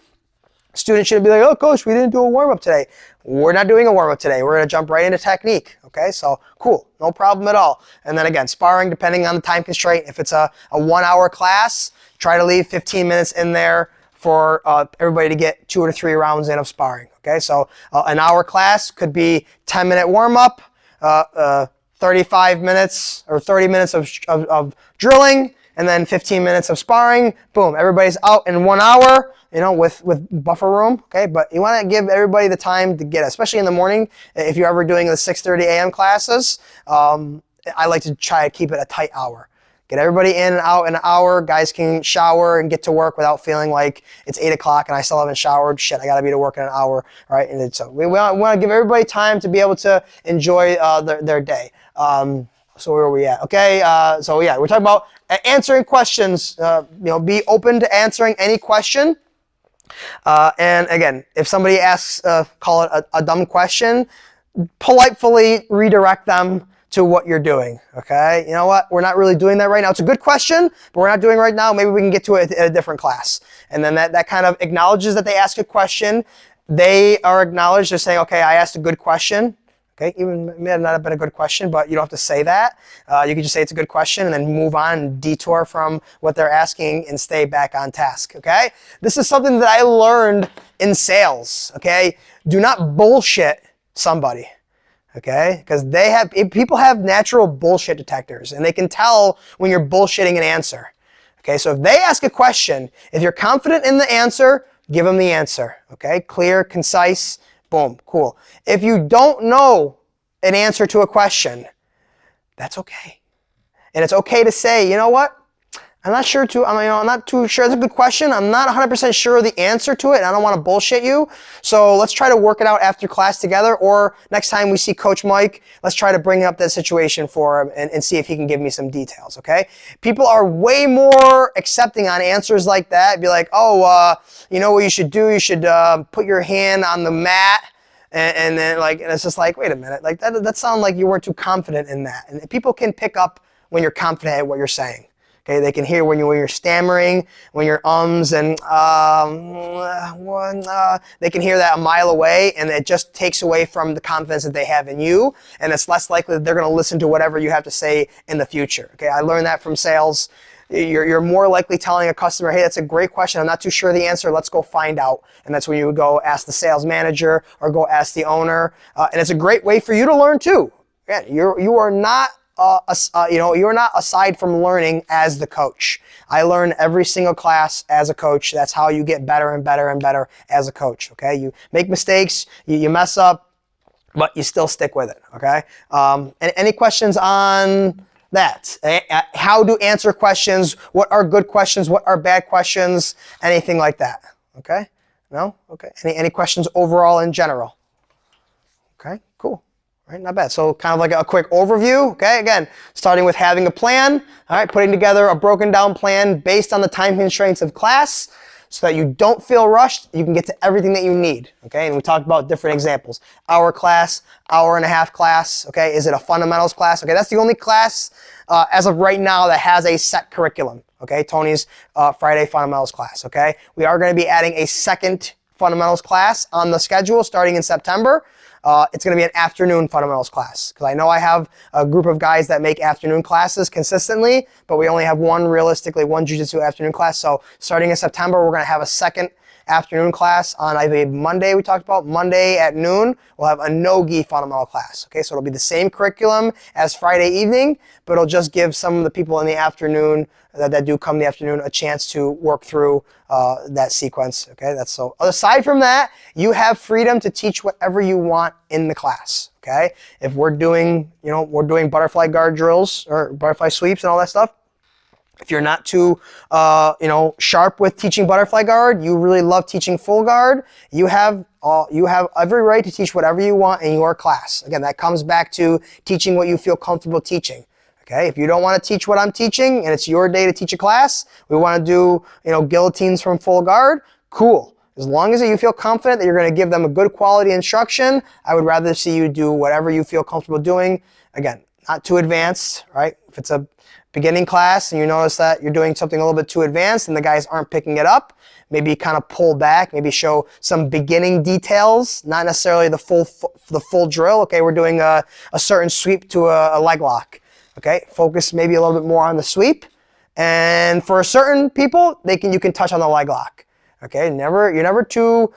students shouldn't be like, oh, coach, we didn't do a warm-up today. We're not doing a warm-up today. We're going to jump right into technique. Okay. So cool. No problem at all. And then again, sparring, depending on the time constraint. If it's a 1-hour class, try to leave 15 minutes in there for everybody to get 2 or 3 rounds in of sparring. Okay. So an hour class could be 10-minute warm-up, 35 minutes or 30 minutes of drilling, and then 15 minutes of sparring. Boom, everybody's out in 1 hour, with buffer room, okay? But you want to give everybody the time to get it, especially in the morning. If you're ever doing the 6:30 a.m. classes, I like to try to keep it a tight hour. Get everybody in and out in an hour. Guys can shower and get to work without feeling like it's 8 o'clock and I still haven't showered. Shit, I got to be to work in an hour, right? And so we want to give everybody time to be able to enjoy their day. So where are we at? Okay, so yeah, we're talking about answering questions. Be open to answering any question. And again, if somebody asks, call it a dumb question, politely redirect them to what you're doing, okay? You know what? We're not really doing that right now. It's a good question, but we're not doing it right now. Maybe we can get to it at a different class. And then that kind of acknowledges that they ask a question. They are acknowledged. They're saying, okay, I asked a good question. Okay, even it may not have been a good question, but you don't have to say that. You can just say it's a good question and then move on and detour from what they're asking and stay back on task. Okay, this is something that I learned in sales. Okay, do not bullshit somebody. Okay, because people have natural bullshit detectors and they can tell when you're bullshitting an answer. Okay, so if they ask a question, if you're confident in the answer, give them the answer. Okay, clear, concise. Boom, cool. If you don't know an answer to a question, that's okay. And it's okay to say, you know what? I'm not too sure. It's a good question. I'm not 100% sure of the answer to it, and I don't want to bullshit you. So let's try to work it out after class together, or next time we see Coach Mike, let's try to bring up that situation for him and see if he can give me some details, okay? People are way more accepting on answers like that. Be like, you know what you should do? You should put your hand on the mat, and then and it's just like, wait a minute, like that sounds like you weren't too confident in that. And people can pick up when you're confident at what you're saying. Okay, they can hear when you're stammering, when you're ums and they can hear that a mile away, and it just takes away from the confidence that they have in you, and it's less likely that they're going to listen to whatever you have to say in the future. Okay, I learned that from sales. You're more likely telling a customer, hey, that's a great question. I'm not too sure of the answer. Let's go find out. And that's when you would go ask the sales manager or go ask the owner. And it's a great way for you to learn too. Again, you are not you're not aside from learning as the coach. I learn every single class as a coach. That's how you get better and better and better as a coach. Okay, you make mistakes, you mess up, but you still stick with it. Okay. Any questions on that? How to answer questions? What are good questions? What are bad questions? Anything like that? Okay. No. Okay. Any questions overall in general? Okay. Cool. Right, not bad. So kind of like a quick overview, okay? Again, starting with having a plan, all right, putting together a broken down plan based on the time constraints of class so that you don't feel rushed, you can get to everything that you need, okay? And we talked about different examples. Hour class, hour and a half class, okay? Is it a fundamentals class? Okay, that's the only class as of right now that has a set curriculum, okay? Tony's Friday fundamentals class, okay? We are going to be adding a second fundamentals class on the schedule starting in September. It's going to be an afternoon fundamentals class because I know I have a group of guys that make afternoon classes consistently, but we only have one jiu-jitsu afternoon class. So starting in September, we're going to have a second afternoon class on, I believe, Monday. We talked about Monday at noon. We'll have a no-gi fundamental class. Okay, so it'll be the same curriculum as Friday evening, but it'll just give some of the people in the afternoon that do come in the afternoon a chance to work through that sequence. Okay, that's so. Aside from that, you have freedom to teach whatever you want in the class. Okay, if we're doing butterfly guard drills or butterfly sweeps and all that stuff. If you're not too, sharp with teaching butterfly guard, you really love teaching full guard, you have every right to teach whatever you want in your class. Again, that comes back to teaching what you feel comfortable teaching. Okay, if you don't want to teach what I'm teaching and it's your day to teach a class, we want to do, guillotines from full guard, cool. As long as you feel confident that you're going to give them a good quality instruction, I would rather see you do whatever you feel comfortable doing. Again, not too advanced, right? If it's a beginning class and you notice that you're doing something a little bit too advanced and the guys aren't picking it up, maybe kind of pull back, maybe show some beginning details, not necessarily the full drill. Okay, we're doing a certain sweep to a leg lock. Okay, focus maybe a little bit more on the sweep. And for certain people, you can touch on the leg lock. Okay, you're never too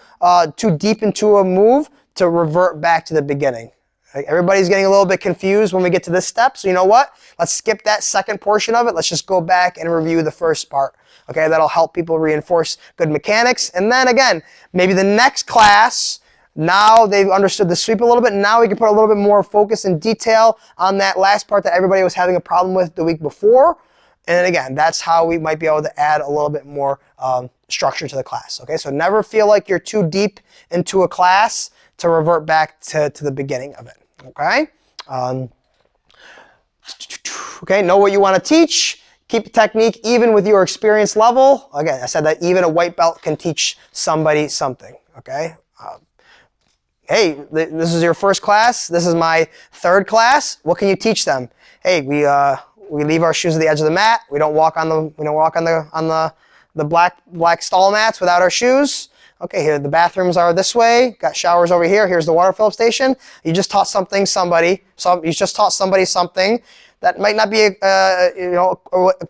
deep into a move to revert back to the beginning. Everybody's getting a little bit confused when we get to this step. So you know what? Let's skip that second portion of it. Let's just go back and review the first part. Okay, that'll help people reinforce good mechanics. And then again, maybe the next class, now they've understood the sweep a little bit. Now we can put a little bit more focus and detail on that last part that everybody was having a problem with the week before. And again, that's how we might be able to add a little bit more structure to the class. Okay, so never feel like you're too deep into a class to revert back to the beginning of it. Okay? Okay, know what you want to teach. Keep the technique even with your experience level. Again, I said that even a white belt can teach somebody something. Okay? Hey, this is your first class. This is my third class. What can you teach them? Hey, we leave our shoes at the edge of the mat. We don't walk on the black stall mats without our shoes. Okay, here the bathrooms are this way. Got showers over here. Here's the water fill station. You just taught somebody something that might not be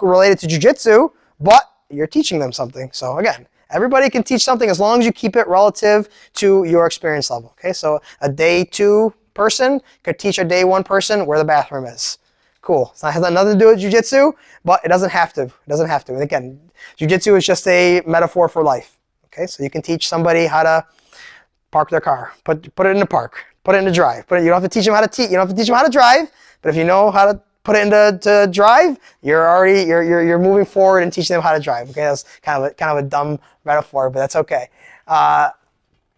related to jiu-jitsu, but you're teaching them something. So again, everybody can teach something as long as you keep it relative to your experience level. Okay, so a day 2 person could teach a day 1 person where the bathroom is. Cool. So it has nothing to do with jiu-jitsu, but it doesn't have to. It doesn't have to. And again, jiu-jitsu is just a metaphor for life. Okay, so you can teach somebody how to park their car, put it in the park, put it in the drive. You don't have to teach them how to you don't have to teach them how to drive, but if you know how to put it into drive, you're moving forward and teaching them how to drive. Okay, that's kind of a dumb metaphor, but that's okay.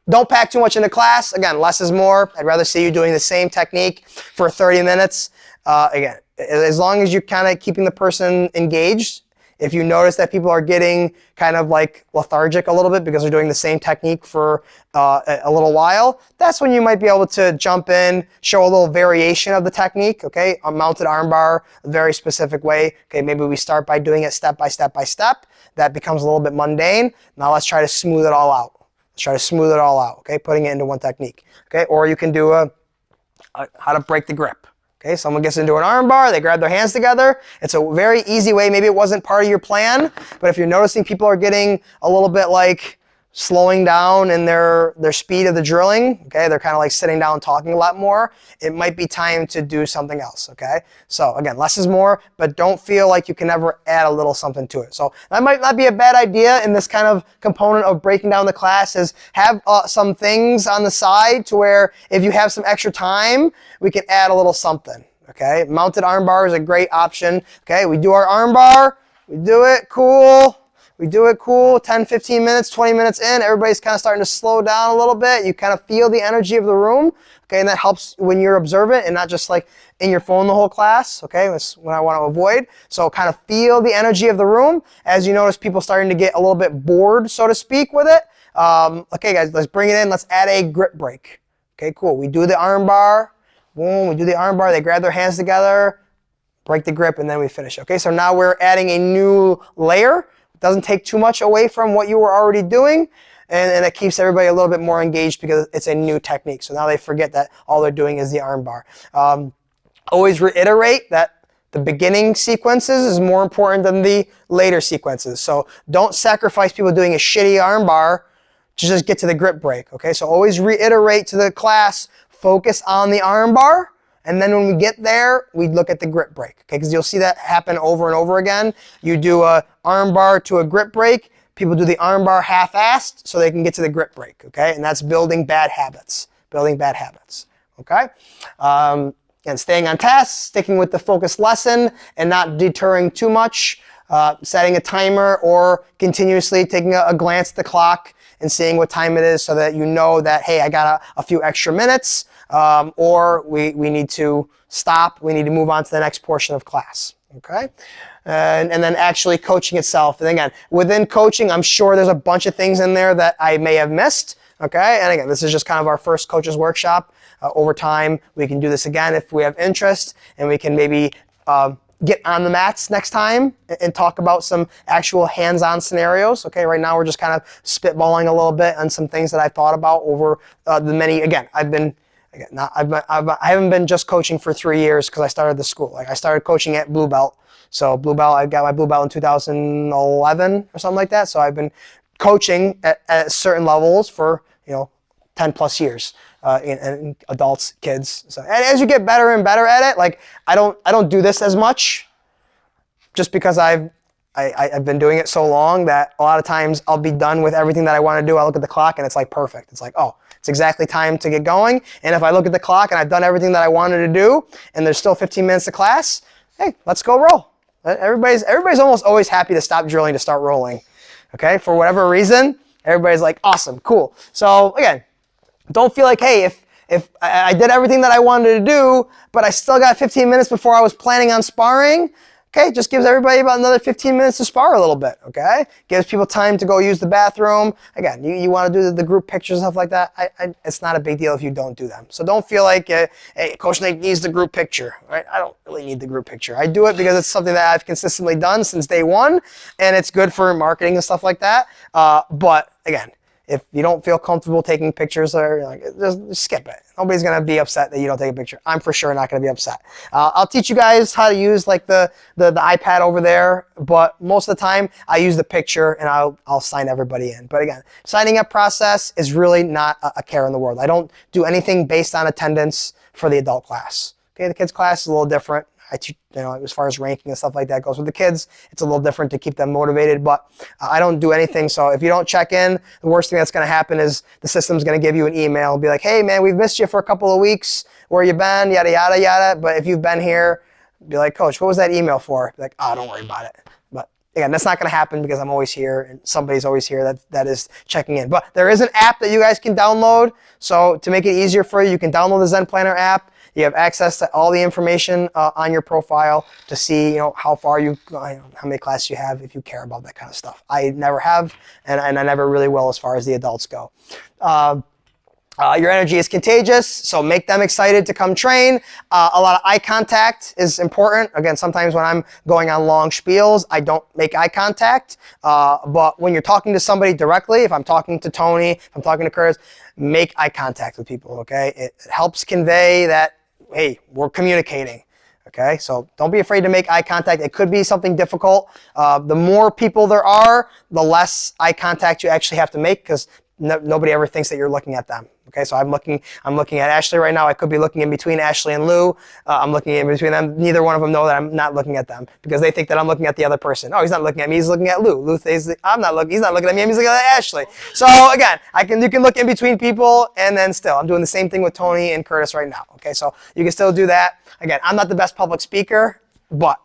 Don't pack too much into class. Again, less is more. I'd rather see you doing the same technique for 30 minutes. Again, as long as you're kind of keeping the person engaged. If you notice that people are getting kind of like lethargic a little bit because they're doing the same technique for a little while, that's when you might be able to jump in, show a little variation of the technique, okay? A mounted armbar, a very specific way. Okay, maybe we start by doing it step by step by step. That becomes a little bit mundane. Now let's try to smooth it all out. Let's try to smooth it all out, okay? Putting it into one technique, okay? Or you can do how to break the grip. Okay, someone gets into an arm bar, they grab their hands together. It's a very easy way. Maybe it wasn't part of your plan, but if you're noticing people are getting a little bit like slowing down in their speed of the drilling, okay, they're kind of like sitting down talking a lot more, it might be time to do something else, okay? So again, less is more, but don't feel like you can never add a little something to it. So that might not be a bad idea in this kind of component of breaking down the class is have some things on the side to where if you have some extra time, we can add a little something, okay? Mounted arm bar is a great option, okay? We do our arm bar, we do it, cool. We do it cool, 10, 15 minutes, 20 minutes in, everybody's kind of starting to slow down a little bit. You kind of feel the energy of the room, okay, and that helps when you're observant and not just like in your phone the whole class, okay, that's what I want to avoid. So kind of feel the energy of the room as you notice people starting to get a little bit bored, so to speak, with it. Okay, guys, let's bring it in. Let's add a grip break. Okay, cool. We do the arm bar. Boom, we do the arm bar. They grab their hands together, break the grip, and then we finish. Okay, so now we're adding a new layer. Doesn't take too much away from what you were already doing, and it keeps everybody a little bit more engaged because it's a new technique. So now they forget that all they're doing is the arm bar. Always reiterate that the beginning sequences is more important than the later sequences. So don't sacrifice people doing a shitty arm bar to just get to the grip break. Okay, so always reiterate to the class, focus on the arm bar. And then when we get there, we look at the grip break, okay? Because you'll see that happen over and over again. You do a arm bar to a grip break. People do the arm bar half-assed so they can get to the grip break, okay? And that's building bad habits, okay? And staying on task, sticking with the focused lesson and not deterring too much, setting a timer or continuously taking a glance at the clock and seeing what time it is so that you know that, hey, I got a few extra minutes. Or we need to stop, we need to move on to the next portion of class, okay? And then actually coaching itself. And again, within coaching, I'm sure there's a bunch of things in there that I may have missed, okay? And again, this is just kind of our first coaches workshop. Over time, we can do this again if we have interest, and we can maybe get on the mats next time and talk about some actual hands-on scenarios. Okay, right now we're just kind of spitballing a little bit on some things that I've thought about over the many, again, I haven't been just coaching for 3 years because I started the school. Like I started coaching at Blue Belt. So Blue Belt, I got my Blue Belt in 2011 or something like that. So I've been coaching at certain levels for 10 plus years in adults, kids. So and as you get better and better at it, like I don't do this as much, just because I've been doing it so long that a lot of times I'll be done with everything that I want to do. I look at the clock and it's like perfect. It's like, oh, it's exactly time to get going. And if I look at the clock and I've done everything that I wanted to do and there's still 15 minutes to class, hey, let's go roll. Everybody's almost always happy to stop drilling to start rolling. Okay, for whatever reason, everybody's like, awesome, cool. So again, don't feel like, hey, if I did everything that I wanted to do, but I still got 15 minutes before I was planning on sparring, okay, just gives everybody about another 15 minutes to spar a little bit, okay? Gives people time to go use the bathroom. Again, you want to do the group pictures and stuff like that. It's not a big deal if you don't do them. So don't feel like, hey, Coach Nate needs the group picture, right? I don't really need the group picture. I do it because it's something that I've consistently done since day one, and it's good for marketing and stuff like that. But again, If you don't feel comfortable taking pictures, or like, just skip it. Nobody's gonna be upset that you don't take a picture. I'm for sure not gonna be upset. I'll teach you guys how to use like the iPad over there, but most of the time I use the picture and I'll sign everybody in. But again, signing up process is really not a care in the world. I don't do anything based on attendance for the adult class. Okay, the kids class is a little different. I teach, as far as ranking and stuff like that goes with the kids, it's a little different to keep them motivated, but I don't do anything. So if you don't check in, the worst thing that's going to happen is the system's going to give you an email and be like, hey man, we've missed you for a couple of weeks. Where you been? Yada, yada, yada. But if you've been here, be like, coach, what was that email for? Be like, oh, don't worry about it. But again, that's not going to happen because I'm always here and somebody's always here that is checking in. But there is an app that you guys can download. So to make it easier for you, you can download the Zen Planner app. You have access to all the information on your profile to see, how far how many classes you have if you care about that kind of stuff. I never have, and I never really will as far as the adults go. Your energy is contagious, so make them excited to come train. A lot of eye contact is important. Again, sometimes when I'm going on long spiels, I don't make eye contact. But when you're talking to somebody directly, if I'm talking to Tony, if I'm talking to Curtis, make eye contact with people, okay? It helps convey that, hey, we're communicating. Okay, so don't be afraid to make eye contact. It could be something difficult. The more people there are, the less eye contact you actually have to make because nobody ever thinks that you're looking at them. Okay, so I'm looking at Ashley right now. I could be looking in between Ashley and Lou. I'm looking in between them. Neither one of them know that I'm not looking at them because they think that I'm looking at the other person. Oh, he's not looking at me. He's looking at Lou. Lou thinks I'm not looking. He's not looking at me. He's looking at Ashley. So again, you can look in between people, and then still, I'm doing the same thing with Tony and Curtis right now. Okay, so you can still do that. Again, I'm not the best public speaker, but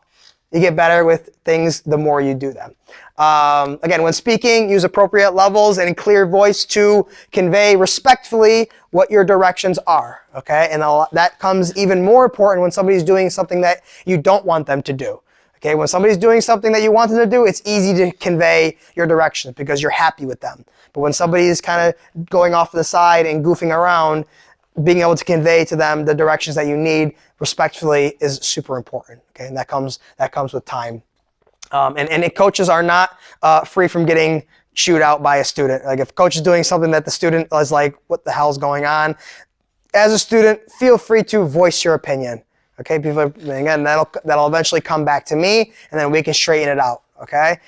you get better with things the more you do them. Again, when speaking, use appropriate levels and clear voice to convey respectfully what your directions are. Okay, and that comes even more important when somebody's doing something that you don't want them to do. Okay, when somebody's doing something that you want them to do, it's easy to convey your directions because you're happy with them. But when somebody is kind of going off to the side and goofing around, being able to convey to them the directions that you need respectfully is super important. Okay, and that comes with time. And coaches are not free from getting chewed out by a student. Like if coach is doing something that the student is like, what the hell's going on? As a student, feel free to voice your opinion. Okay, people, again, that'll eventually come back to me, and then we can straighten it out. Okay.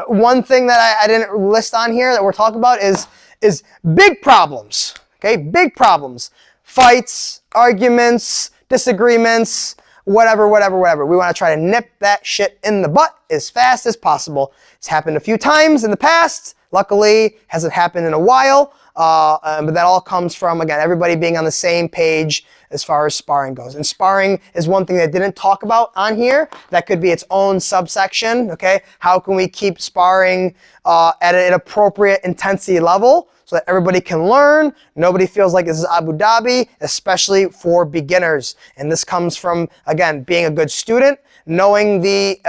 One thing that I didn't list on here that we're talking about is big problems. Okay, big problems, fights, arguments, disagreements, whatever. We want to try to nip that shit in the butt as fast as possible. It's happened a few times in the past. Luckily, hasn't happened in a while. But that all comes from, again, everybody being on the same page as far as sparring goes. And sparring is one thing that I didn't talk about on here. That could be its own subsection, okay? How can we keep sparring at an appropriate intensity level so that everybody can learn? Nobody feels like this is Abu Dhabi, especially for beginners. And this comes from, again, being a good student, knowing the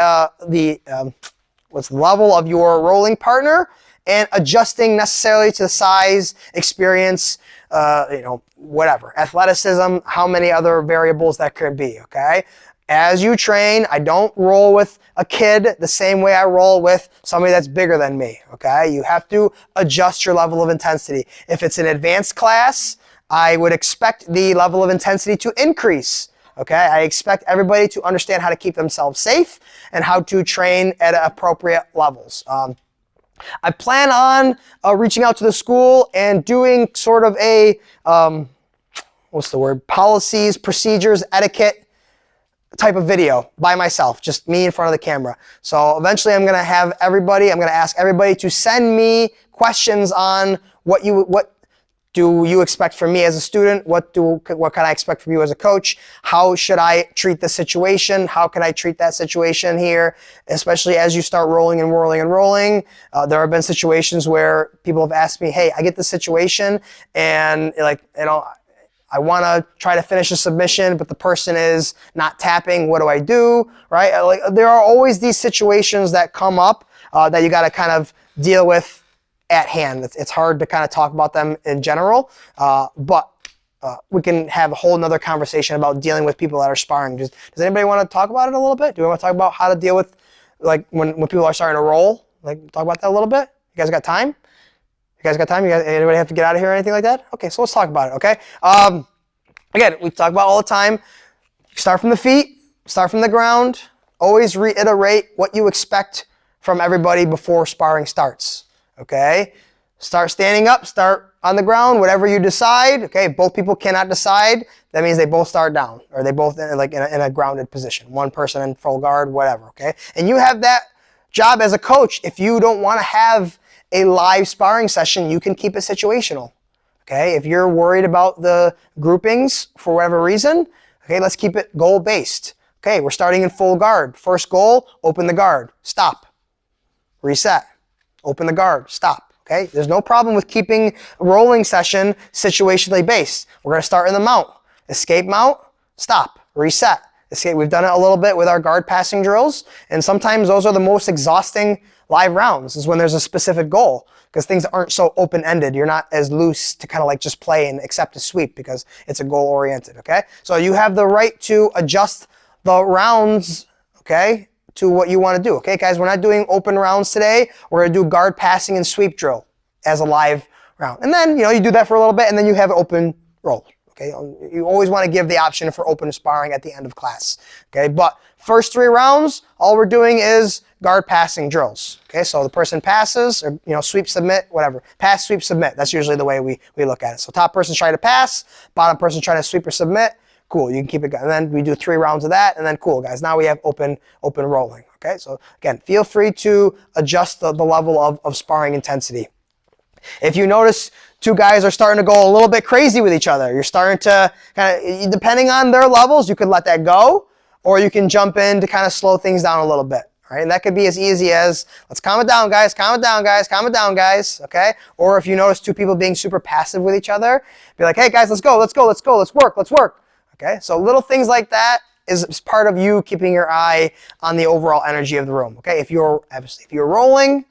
level of your rolling partner, and adjusting necessarily to the size, experience, whatever, athleticism, how many other variables that could be, okay? As you train, I don't roll with a kid the same way I roll with somebody that's bigger than me, okay? You have to adjust your level of intensity. If it's an advanced class, I would expect the level of intensity to increase. Okay, I expect everybody to understand how to keep themselves safe and how to train at appropriate levels. I plan on reaching out to the school and doing sort of a, policies, procedures, etiquette type of video by myself, just me in front of the camera. So eventually I'm going to ask everybody to send me questions on what do you expect from me as a student? What can I expect from you as a coach? How should I treat the situation? How can I treat that situation here? Especially as you start rolling and rolling and rolling. There have been situations where people have asked me, hey, I get the situation and I want to try to finish a submission, but the person is not tapping. What do I do? Right? There are always these situations that come up that you got to kind of deal with at hand. It's hard to kind of talk about them in general, but we can have a whole nother conversation about dealing with people that are sparring. Does anybody want to talk about it a little bit? Do we want to talk about how to deal with when people are starting to roll? Talk about that a little bit? You guys got time? You guys got time? Anybody have to get out of here or anything like that? Okay, so let's talk about it, okay? Again, we talk about all the time. Start from the feet, start from the ground. Always reiterate what you expect from everybody before sparring starts, okay? Start standing up, start on the ground, whatever you decide, okay? If both people cannot decide, that means they both start down, or they both in a grounded position. One person in full guard, whatever, okay? And you have that job as a coach. If you don't want to have a live sparring session, you can keep it situational, okay? If you're worried about the groupings for whatever reason, okay, let's keep it goal-based. Okay, we're starting in full guard. First goal, open the guard, stop, reset, open the guard, stop. Okay, there's no problem with keeping a rolling session situationally based. We're going to start in the mount. Escape mount, stop, reset. Escape. We've done it a little bit with our guard passing drills, and sometimes those are the most exhausting live rounds, is when there's a specific goal, because things aren't so open-ended. You're not as loose to kind of like just play and accept a sweep because it's a goal-oriented, okay? So you have the right to adjust the rounds, okay, to what you want to do. Okay, guys, we're not doing open rounds today. We're going to do guard passing and sweep drill as a live round. And then, you do that for a little bit, and then you have open roll. Okay, you always want to give the option for open sparring at the end of class. Okay, but first 3 rounds, all we're doing is guard passing drills. Okay, so the person passes, or sweep, submit, whatever. Pass, sweep, submit. That's usually the way we look at it. So top person's trying to pass, bottom person trying to sweep or submit. Cool, you can keep it going. And then we do 3 rounds of that, and then cool, guys. Now we have open rolling. Okay, so again, feel free to adjust the level of sparring intensity. If you notice 2 guys are starting to go a little bit crazy with each other, you're starting to kind of, depending on their levels, you could let that go, or you can jump in to kind of slow things down a little bit. All right, and that could be as easy as, let's calm it down, guys, calm it down, guys, calm it down, guys, okay? Or if you notice 2 people being super passive with each other, be like, hey, guys, let's go, let's go, let's go, let's work, let's work. Okay, so little things like that is part of you keeping your eye on the overall energy of the room. Okay, if you're rolling,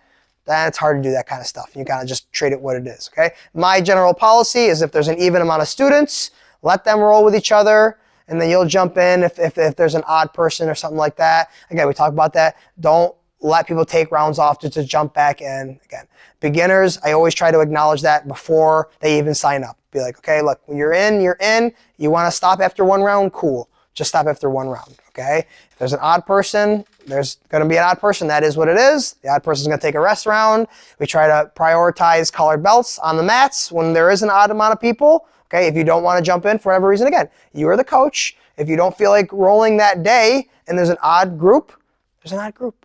then it's hard to do that kind of stuff. You kind of just treat it what it is. Okay, my general policy is if there's an even amount of students, let them roll with each other, and then you'll jump in if there's an odd person or something like that. Again, we talk about that. Don't let people take rounds off to jump back in. Again, beginners, I always try to acknowledge that before they even sign up. Be like, okay, look, when you're in, you're in. You want to stop after 1 round? Cool. Just stop after 1 round, okay? If there's an odd person, there's going to be an odd person. That is what it is. The odd person's going to take a rest round. We try to prioritize colored belts on the mats when there is an odd amount of people, okay? If you don't want to jump in for whatever reason, again, you are the coach. If you don't feel like rolling that day and there's an odd group, there's an odd group.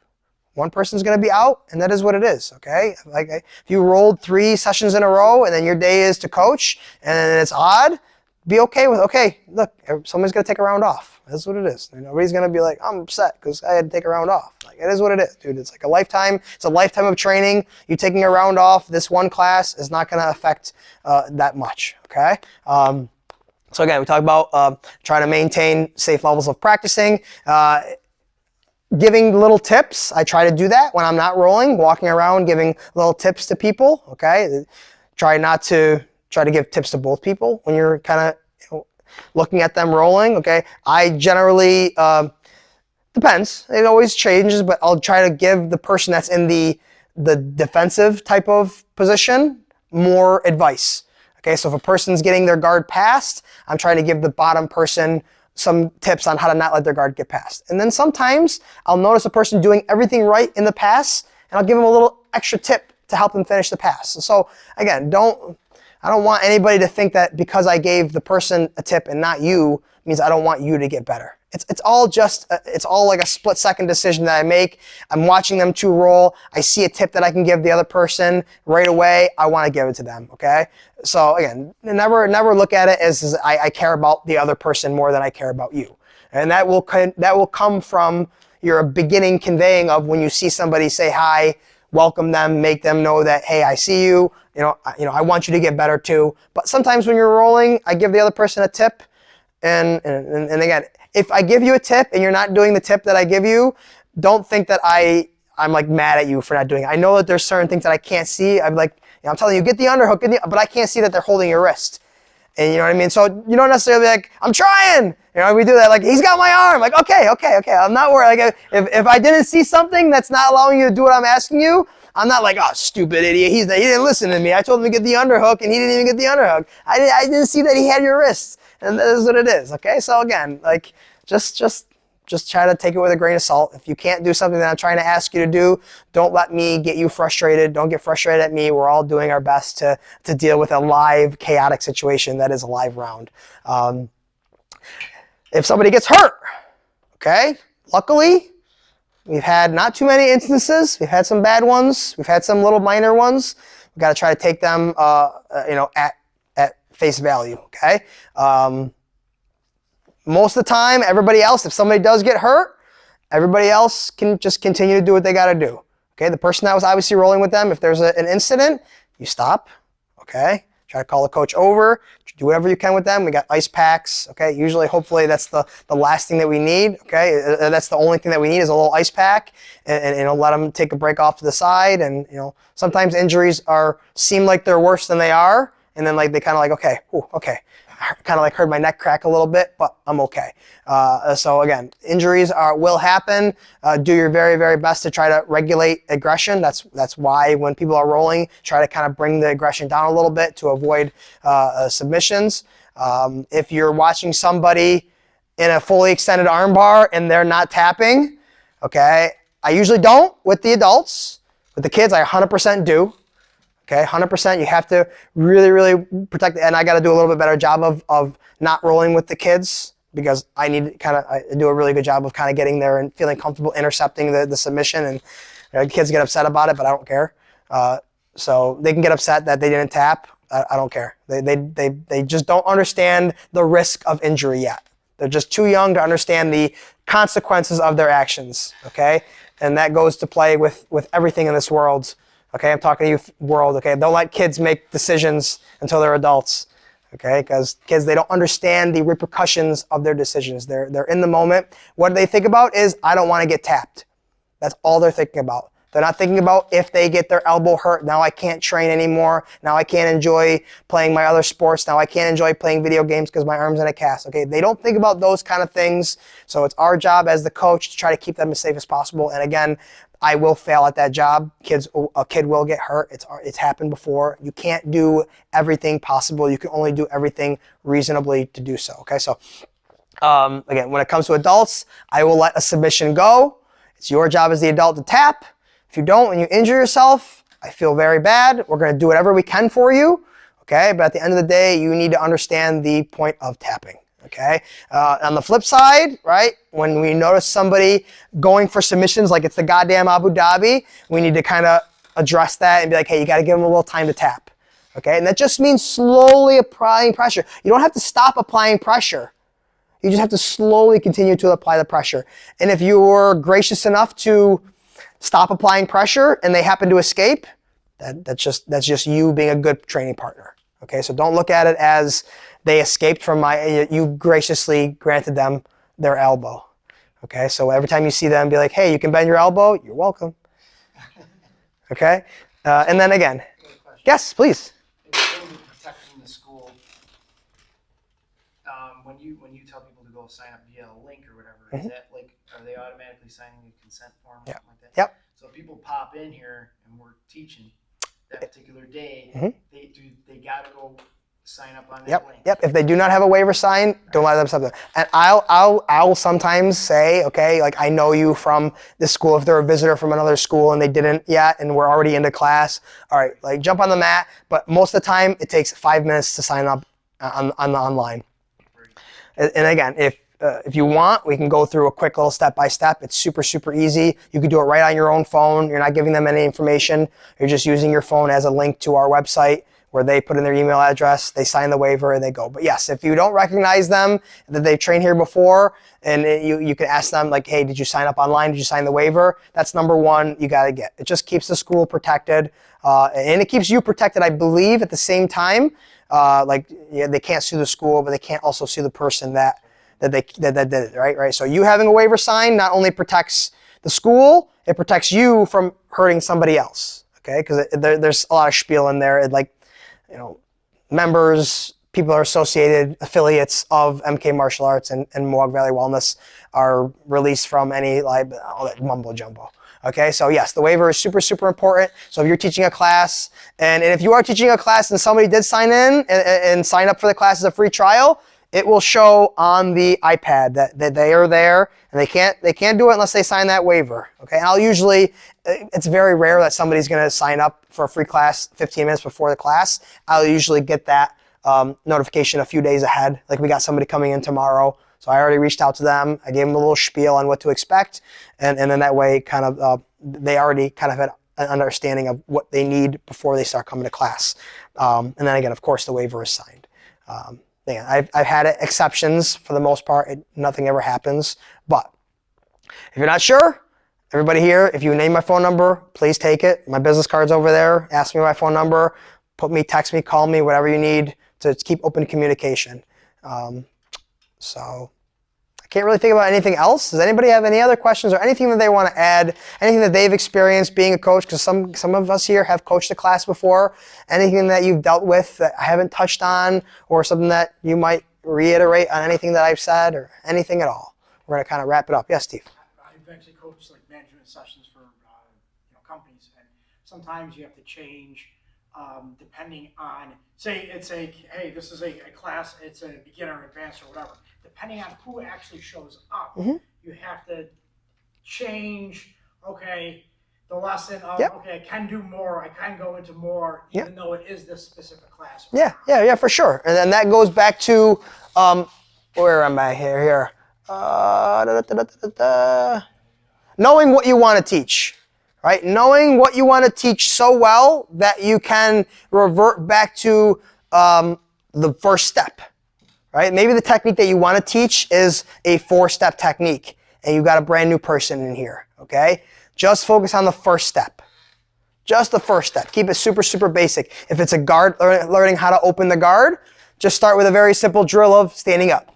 1 person's going to be out, and that is what it is, okay? Like if you rolled 3 sessions in a row and then your day is to coach and it's odd, be okay with, okay, look, somebody's going to take a round off. That's what it is. Nobody's going to be like, I'm upset because I had to take a round off. Like, it is what it is, dude. It's like a lifetime. It's a lifetime of training. You taking a round off this 1 class is not going to affect that much, okay? So again, we talk about trying to maintain safe levels of practicing. Giving little tips. I try to do that when I'm not rolling, walking around giving little tips to people, okay? Try to give tips to both people when you're kind of looking at them rolling, okay? I generally, depends. It always changes, but I'll try to give the person that's in the defensive type of position more advice, okay? So if a person's getting their guard passed, I'm trying to give the bottom person some tips on how to not let their guard get passed. And then sometimes I'll notice a person doing everything right in the pass, and I'll give them a little extra tip to help them finish the pass. So again, I don't want anybody to think that because I gave the person a tip and not you means I don't want you to get better. It's all like a split-second decision that I make. I'm watching them 2 roll. I see a tip that I can give the other person right away. I want to give it to them, okay? So again, never look at it as I care about the other person more than I care about you. And that will come from your beginning conveying of when you see somebody say hi, welcome them, make them know that, hey, I see you. I want you to get better too. But sometimes when you're rolling, I give the other person a tip. And again, if I give you a tip and you're not doing the tip that I give you, don't think that I'm like mad at you for not doing it. I know that there's certain things that I can't see. I'm like, I'm telling you, get the underhook, but I can't see that they're holding your wrist. And you know what I mean? So you don't necessarily be like, I'm trying. We do that. Like, he's got my arm. Like, okay. I'm not worried. Like, if I didn't see something that's not allowing you to do what I'm asking you, I'm not like, oh, stupid idiot. He didn't listen to me. I told him to get the underhook, and he didn't even get the underhook. I didn't see that he had your wrists, and that is what it is. Okay, so again, like just try to take it with a grain of salt. If you can't do something that I'm trying to ask you to do, don't let me get you frustrated. Don't get frustrated at me. We're all doing our best to deal with a live, chaotic situation that is a live round. If somebody gets hurt, okay, luckily, we've had not too many instances. We've had some bad ones. We've had some little minor ones. We've got to try to take them, at face value, okay? Most of the time, everybody else, if somebody does get hurt, everybody else can just continue to do what they got to do. Okay, the person that was obviously rolling with them, if there's an incident, you stop, okay? Try to call the coach over, do whatever you can with them. We got ice packs, okay? Usually, hopefully, that's the last thing that we need, okay? That's the only thing that we need is a little ice pack, and let them take a break off to the side. And, sometimes injuries seem like they're worse than they are, and then like they kind of like, okay, okay. Kind of like heard my neck crack a little bit, but I'm okay. So again, injuries will happen. Do your very, very best to try to regulate aggression. That's why when people are rolling, try to kind of bring the aggression down a little bit to avoid submissions. If you're watching somebody in a fully extended arm bar and they're not tapping, okay, I usually don't with the adults. With the kids, I 100% do. Okay, 100%. You have to really, really protect it. And I got to do a little bit better job of not rolling with the kids because I need to I do a really good job of kind of getting there and feeling comfortable intercepting the submission. And kids get upset about it, but I don't care. So they can get upset that they didn't tap. I don't care. They just don't understand the risk of injury yet. They're just too young to understand the consequences of their actions. Okay, and that goes to play with everything in this world. Okay, I'm talking to you, world. Okay, don't let kids make decisions until they're adults. Okay, because kids, they don't understand the repercussions of their decisions. They're in the moment. What they think about is, I don't want to get tapped. That's all they're thinking about. They're not thinking about if they get their elbow hurt, now I can't train anymore. Now I can't enjoy playing my other sports. Now I can't enjoy playing video games because my arm's in a cast. Okay, they don't think about those kind of things. So it's our job as the coach to try to keep them as safe as possible. And again, I will fail at that job. A kid will get hurt. It's happened before. You can't do everything possible. You can only do everything reasonably to do so. Okay, so again, when it comes to adults, I will let a submission go. It's your job as the adult to tap. If you don't and you injure yourself, I feel very bad. We're going to do whatever we can for you. Okay, but at the end of the day, you need to understand the point of tapping. Okay. On the flip side, right, when we notice somebody going for submissions like it's the goddamn Abu Dhabi, we need to kind of address that and be like, hey, you got to give them a little time to tap. Okay. And that just means slowly applying pressure. You don't have to stop applying pressure. You just have to slowly continue to apply the pressure. And if you were gracious enough to stop applying pressure and they happen to escape, that's just you being a good training partner. Okay. So don't look at it as they escaped from you graciously granted them their elbow. Okay, so every time you see them, be like, hey, you can bend your elbow, you're welcome. Okay, and then again, yes, please. In terms of protecting the school, when you tell people to go sign up via a link or whatever, is that like, are they automatically signing a consent form or something like that? Yep. So if people pop in here and we're teaching that particular day, they gotta go sign up on that link. Yep. If they do not have a waiver sign, don't let them sign. And I'll sometimes say, okay, like I know you from this school. If they're a visitor from another school and they didn't yet, and we're already into class, all right, like jump on the mat. But most of the time, it takes 5 minutes to sign up on the online. And again, if you want, we can go through a quick little step-by-step. It's super, super easy. You can do it right on your own phone. You're not giving them any information. You're just using your phone as a link to our website where they put in their email address, they sign the waiver, and they go. But yes, if you don't recognize them, that they've trained here before, and you can ask them like, hey, did you sign up online? Did you sign the waiver? That's number one you got to get. It just keeps the school protected, and it keeps you protected, I believe, at the same time. They can't sue the school, but they can't also sue the person that did it, right? So you having a waiver sign not only protects the school, it protects you from hurting somebody else, okay? Because there's a lot of spiel in there. Members, people are associated, affiliates of MK Martial Arts and Mohawk Valley Wellness are released from any all that mumbo jumbo. Okay, so yes, the waiver is super, super important. So if you're teaching a class, and if you are teaching a class and somebody did sign in and sign up for the class as a free trial, it will show on the iPad that they are there, and they can't do it unless they sign that waiver. Okay, and I'll usually, it's very rare that somebody's going to sign up for a free class 15 minutes before the class. I'll usually get that notification a few days ahead. Like we got somebody coming in tomorrow. So I already reached out to them. I gave them a little spiel on what to expect. And then that way kind of they already kind of had an understanding of what they need before they start coming to class. And then again, of course, the waiver is signed. I've had exceptions for the most part. Nothing ever happens. But if you're not sure, everybody here, if you name my phone number, please take it. My business card's over there. Ask me my phone number. Text me, call me, whatever you need to keep open communication. So I can't really think about anything else. Does anybody have any other questions or anything that they want to add? Anything that they've experienced being a coach? Because some of us here have coached a class before. Anything that you've dealt with that I haven't touched on, or something that you might reiterate on anything that I've said, or anything at all? We're going to kind of wrap it up. Yes, Steve? I've actually coached like management sessions for companies, and sometimes you have to change depending on, say it's hey, this is a class, it's a beginner, advanced, or whatever. Depending on who actually shows up, you have to change, okay, the lesson of, okay, I can do more, I can go into more, even though it is this specific class. Yeah, for sure. And then that goes back to, where am I here? Knowing what you want to teach. Right? Knowing what you want to teach so well that you can revert back to the first step. Right? Maybe the technique that you want to teach is a 4-step technique, and you got a brand new person in here. Okay? Just focus on the first step. Just the first step. Keep it super, super basic. If it's a guard, learning how to open the guard, just start with a very simple drill of standing up.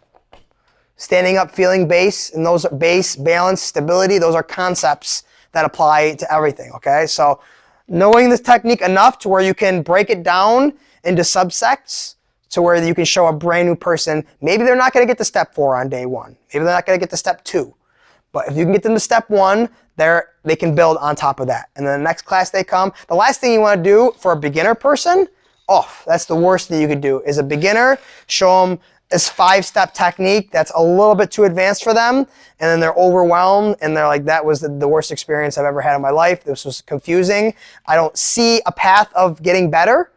Standing up, feeling base, and those are base, balance, stability. Those are concepts that apply to everything, okay? So knowing this technique enough to where you can break it down into subsets to where you can show a brand new person, maybe they're not gonna get to step 4 on day 1. Maybe they're not gonna get to step 2. But if you can get them to step 1, they can build on top of that. And then the next class they come, the last thing you wanna do for a beginner person, that's the worst thing you could do, is a beginner, show them this 5-step technique that's a little bit too advanced for them, and then they're overwhelmed, and they're like, that was the worst experience I've ever had in my life. This was confusing. I don't see a path of getting better,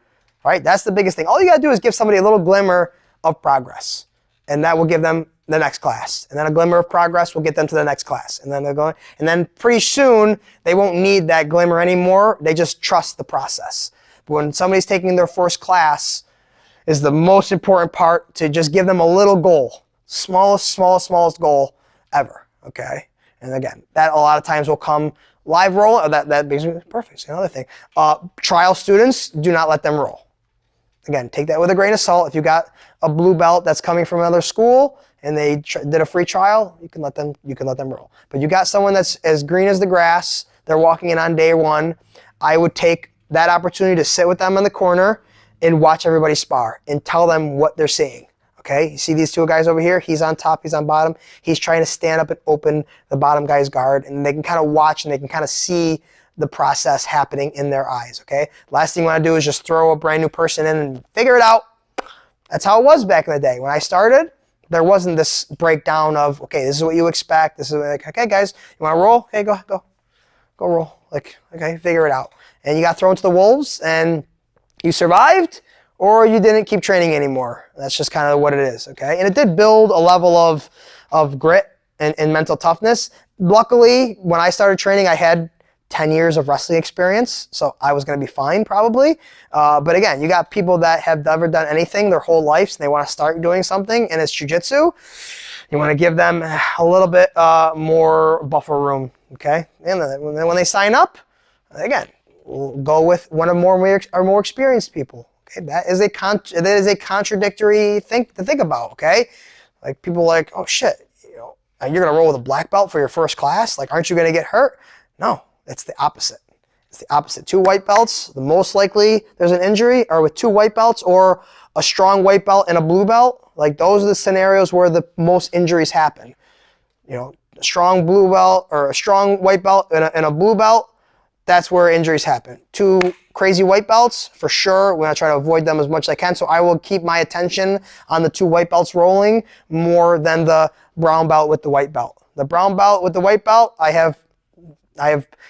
right? That's the biggest thing. All you gotta do is give somebody a little glimmer of progress, and that will give them the next class. And then a glimmer of progress will get them to the next class. And then they're going, and then pretty soon, they won't need that glimmer anymore. They just trust the process. But when somebody's taking their first class, is the most important part, to just give them a little goal. Smallest goal ever, okay? And again, that a lot of times will come live roll, or that brings me perfect, so another thing. Trial students, do not let them roll. Again, take that with a grain of salt. If you got a blue belt that's coming from another school and they did a free trial, you can let them roll. But you got someone that's as green as the grass, they're walking in on day 1, I would take that opportunity to sit with them in the corner and watch everybody spar and tell them what they're seeing. Okay, you see these 2 guys over here? He's on top, he's on bottom. He's trying to stand up and open the bottom guy's guard, and they can kind of watch and they can kind of see the process happening in their eyes, okay? Last thing you want to do is just throw a brand new person in and figure it out. That's how it was back in the day. When I started, there wasn't this breakdown of, okay, this is what you expect. This is like, okay, guys, you want to roll? Okay, go roll. Like, okay, figure it out. And you got thrown to the wolves, and you survived, or you didn't keep training anymore. That's just kind of what it is, okay? And it did build a level of grit and mental toughness. Luckily, when I started training, I had 10 years of wrestling experience, so I was going to be fine probably. But again, you got people that have never done anything their whole lives, and they want to start doing something, and it's jiu-jitsu. You want to give them a little bit more buffer room, okay? And then when they sign up, again, we'll go with one of more experienced people. Okay, that is a contradictory thing to think about. Okay, like people are like, oh shit, you're gonna roll with a black belt for your first class. Like, aren't you gonna get hurt? No, it's the opposite. It's the opposite. 2 white belts, the most likely there's an injury are with 2 white belts or a strong white belt and a blue belt. Like, those are the scenarios where the most injuries happen. strong blue belt or a strong white belt and a blue belt, that's where injuries happen. 2 crazy white belts, for sure. We're going to try to avoid them as much as I can. So I will keep my attention on the 2 white belts rolling more than the brown belt with the white belt. The brown belt with the white belt, I have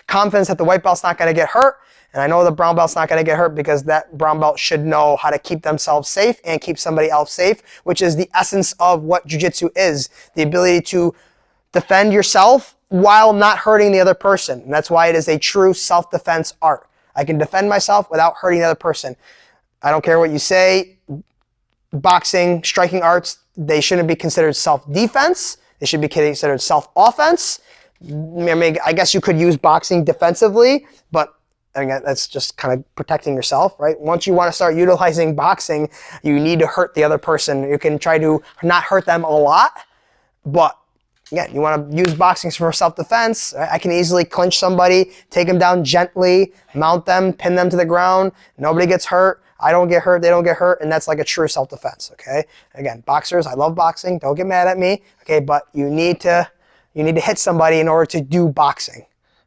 confidence that the white belt's not going to get hurt. And I know the brown belt's not going to get hurt because that brown belt should know how to keep themselves safe and keep somebody else safe, which is the essence of what jiu-jitsu is. The ability to defend yourself while not hurting the other person. And that's why it is a true self-defense art. I can defend myself without hurting the other person. I don't care what you say. Boxing, striking arts, they shouldn't be considered self-defense. They should be considered self-offense. I mean, I guess you could use boxing defensively, but again, that's just kind of protecting yourself, right? Once you want to start utilizing boxing, you need to hurt the other person. You can try to not hurt them a lot, but again, you want to use boxing for self-defense. I can easily clinch somebody, take them down gently, mount them, pin them to the ground. Nobody gets hurt. I don't get hurt. They don't get hurt. And that's like a true self-defense, okay? Again, boxers, I love boxing. Don't get mad at me, okay? But you need to hit somebody in order to do boxing.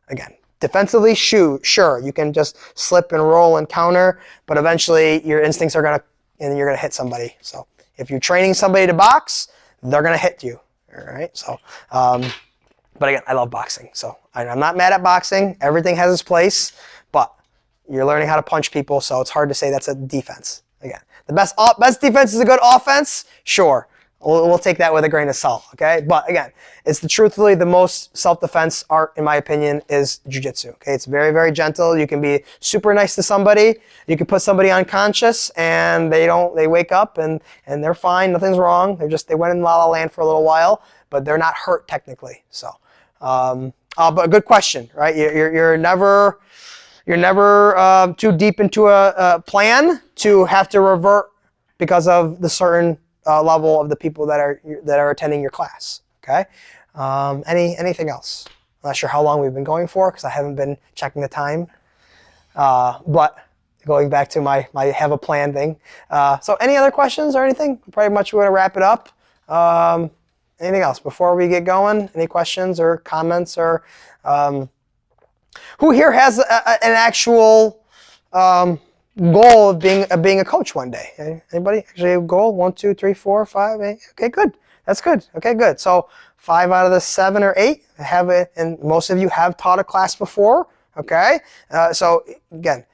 Again, defensively, sure, you can just slip and roll and counter, but eventually your instincts are and you're gonna hit somebody. So if you're training somebody to box, they're gonna hit you. All right. So, but again, I love boxing. So I'm not mad at boxing. Everything has its place, but you're learning how to punch people. So it's hard to say that's a defense. Again, the best defense is a good offense. Sure. We'll take that with a grain of salt. Okay. But again, it's truthfully the most self-defense art, in my opinion, is jiu-jitsu. Okay. It's very, very gentle. You can be super nice to somebody. You can put somebody unconscious and they wake up and they're fine. Nothing's wrong. They went in La La Land for a little while, but they're not hurt technically. So, but a good question, right? You're never too deep into a plan to have to revert because of the certain level of the people that are attending your class. Okay. Anything else? I'm not sure how long we've been going for because I haven't been checking the time. But going back to my have a plan thing. So any other questions or anything? Pretty much we're gonna wrap it up. Anything else before we get going? Any questions or comments or who here has an actual goal of being a coach one day? Anybody actually have a goal? 1, 2, 3, 4, 5, 8. Okay, good. That's good. Okay, good. So 5 out of the 7 or 8 have it, and most of you have taught a class before. Okay, so again,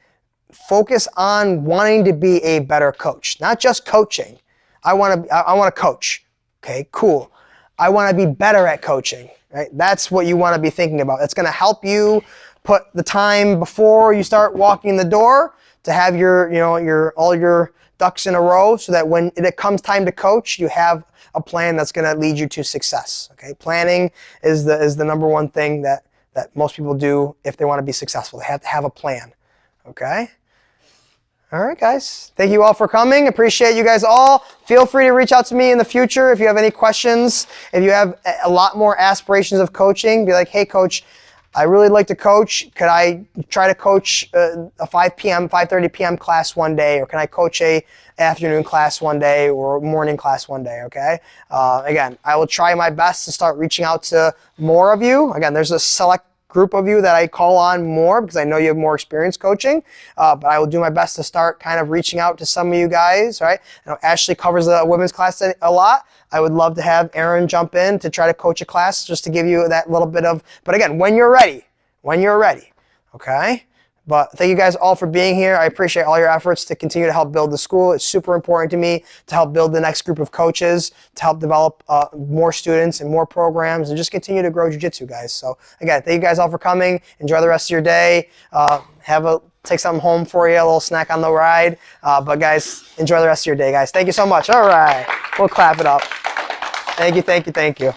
focus on wanting to be a better coach, not just coaching. I want to coach. Okay, cool. I want to be better at coaching. Right? That's what you want to be thinking about. It's going to help you put the time before you start walking in the door to have all your ducks in a row so that when it comes time to coach, you have a plan that's going to lead you to success. Okay, planning is the number one thing that most people do if they want to be successful. They have to have a plan. Okay. All right, guys. Thank you all for coming. Appreciate you guys all. Feel free to reach out to me in the future if you have any questions. If you have a lot more aspirations of coaching, be like, hey, coach, I really like to coach. Could I try to coach a 5:30 p.m. class one day? Or can I coach a afternoon class one day or morning class one day, okay? Again, I will try my best to start reaching out to more of you. Again, there's a select group of you that I call on more because I know you have more experience coaching, but I will do my best to start kind of reaching out to some of you guys, right? You know, Ashley covers the women's class a lot. I would love to have Aaron jump in to try to coach a class just to give you that little bit of, but again, when you're ready, okay? But thank you guys all for being here. I appreciate all your efforts to continue to help build the school. It's super important to me to help build the next group of coaches, to help develop more students and more programs, and just continue to grow jiu-jitsu, guys. So again, thank you guys all for coming. Enjoy the rest of your day. Take something home for you, a little snack on the ride. But guys, enjoy the rest of your day, guys. Thank you so much. All right, we'll clap it up. Thank you.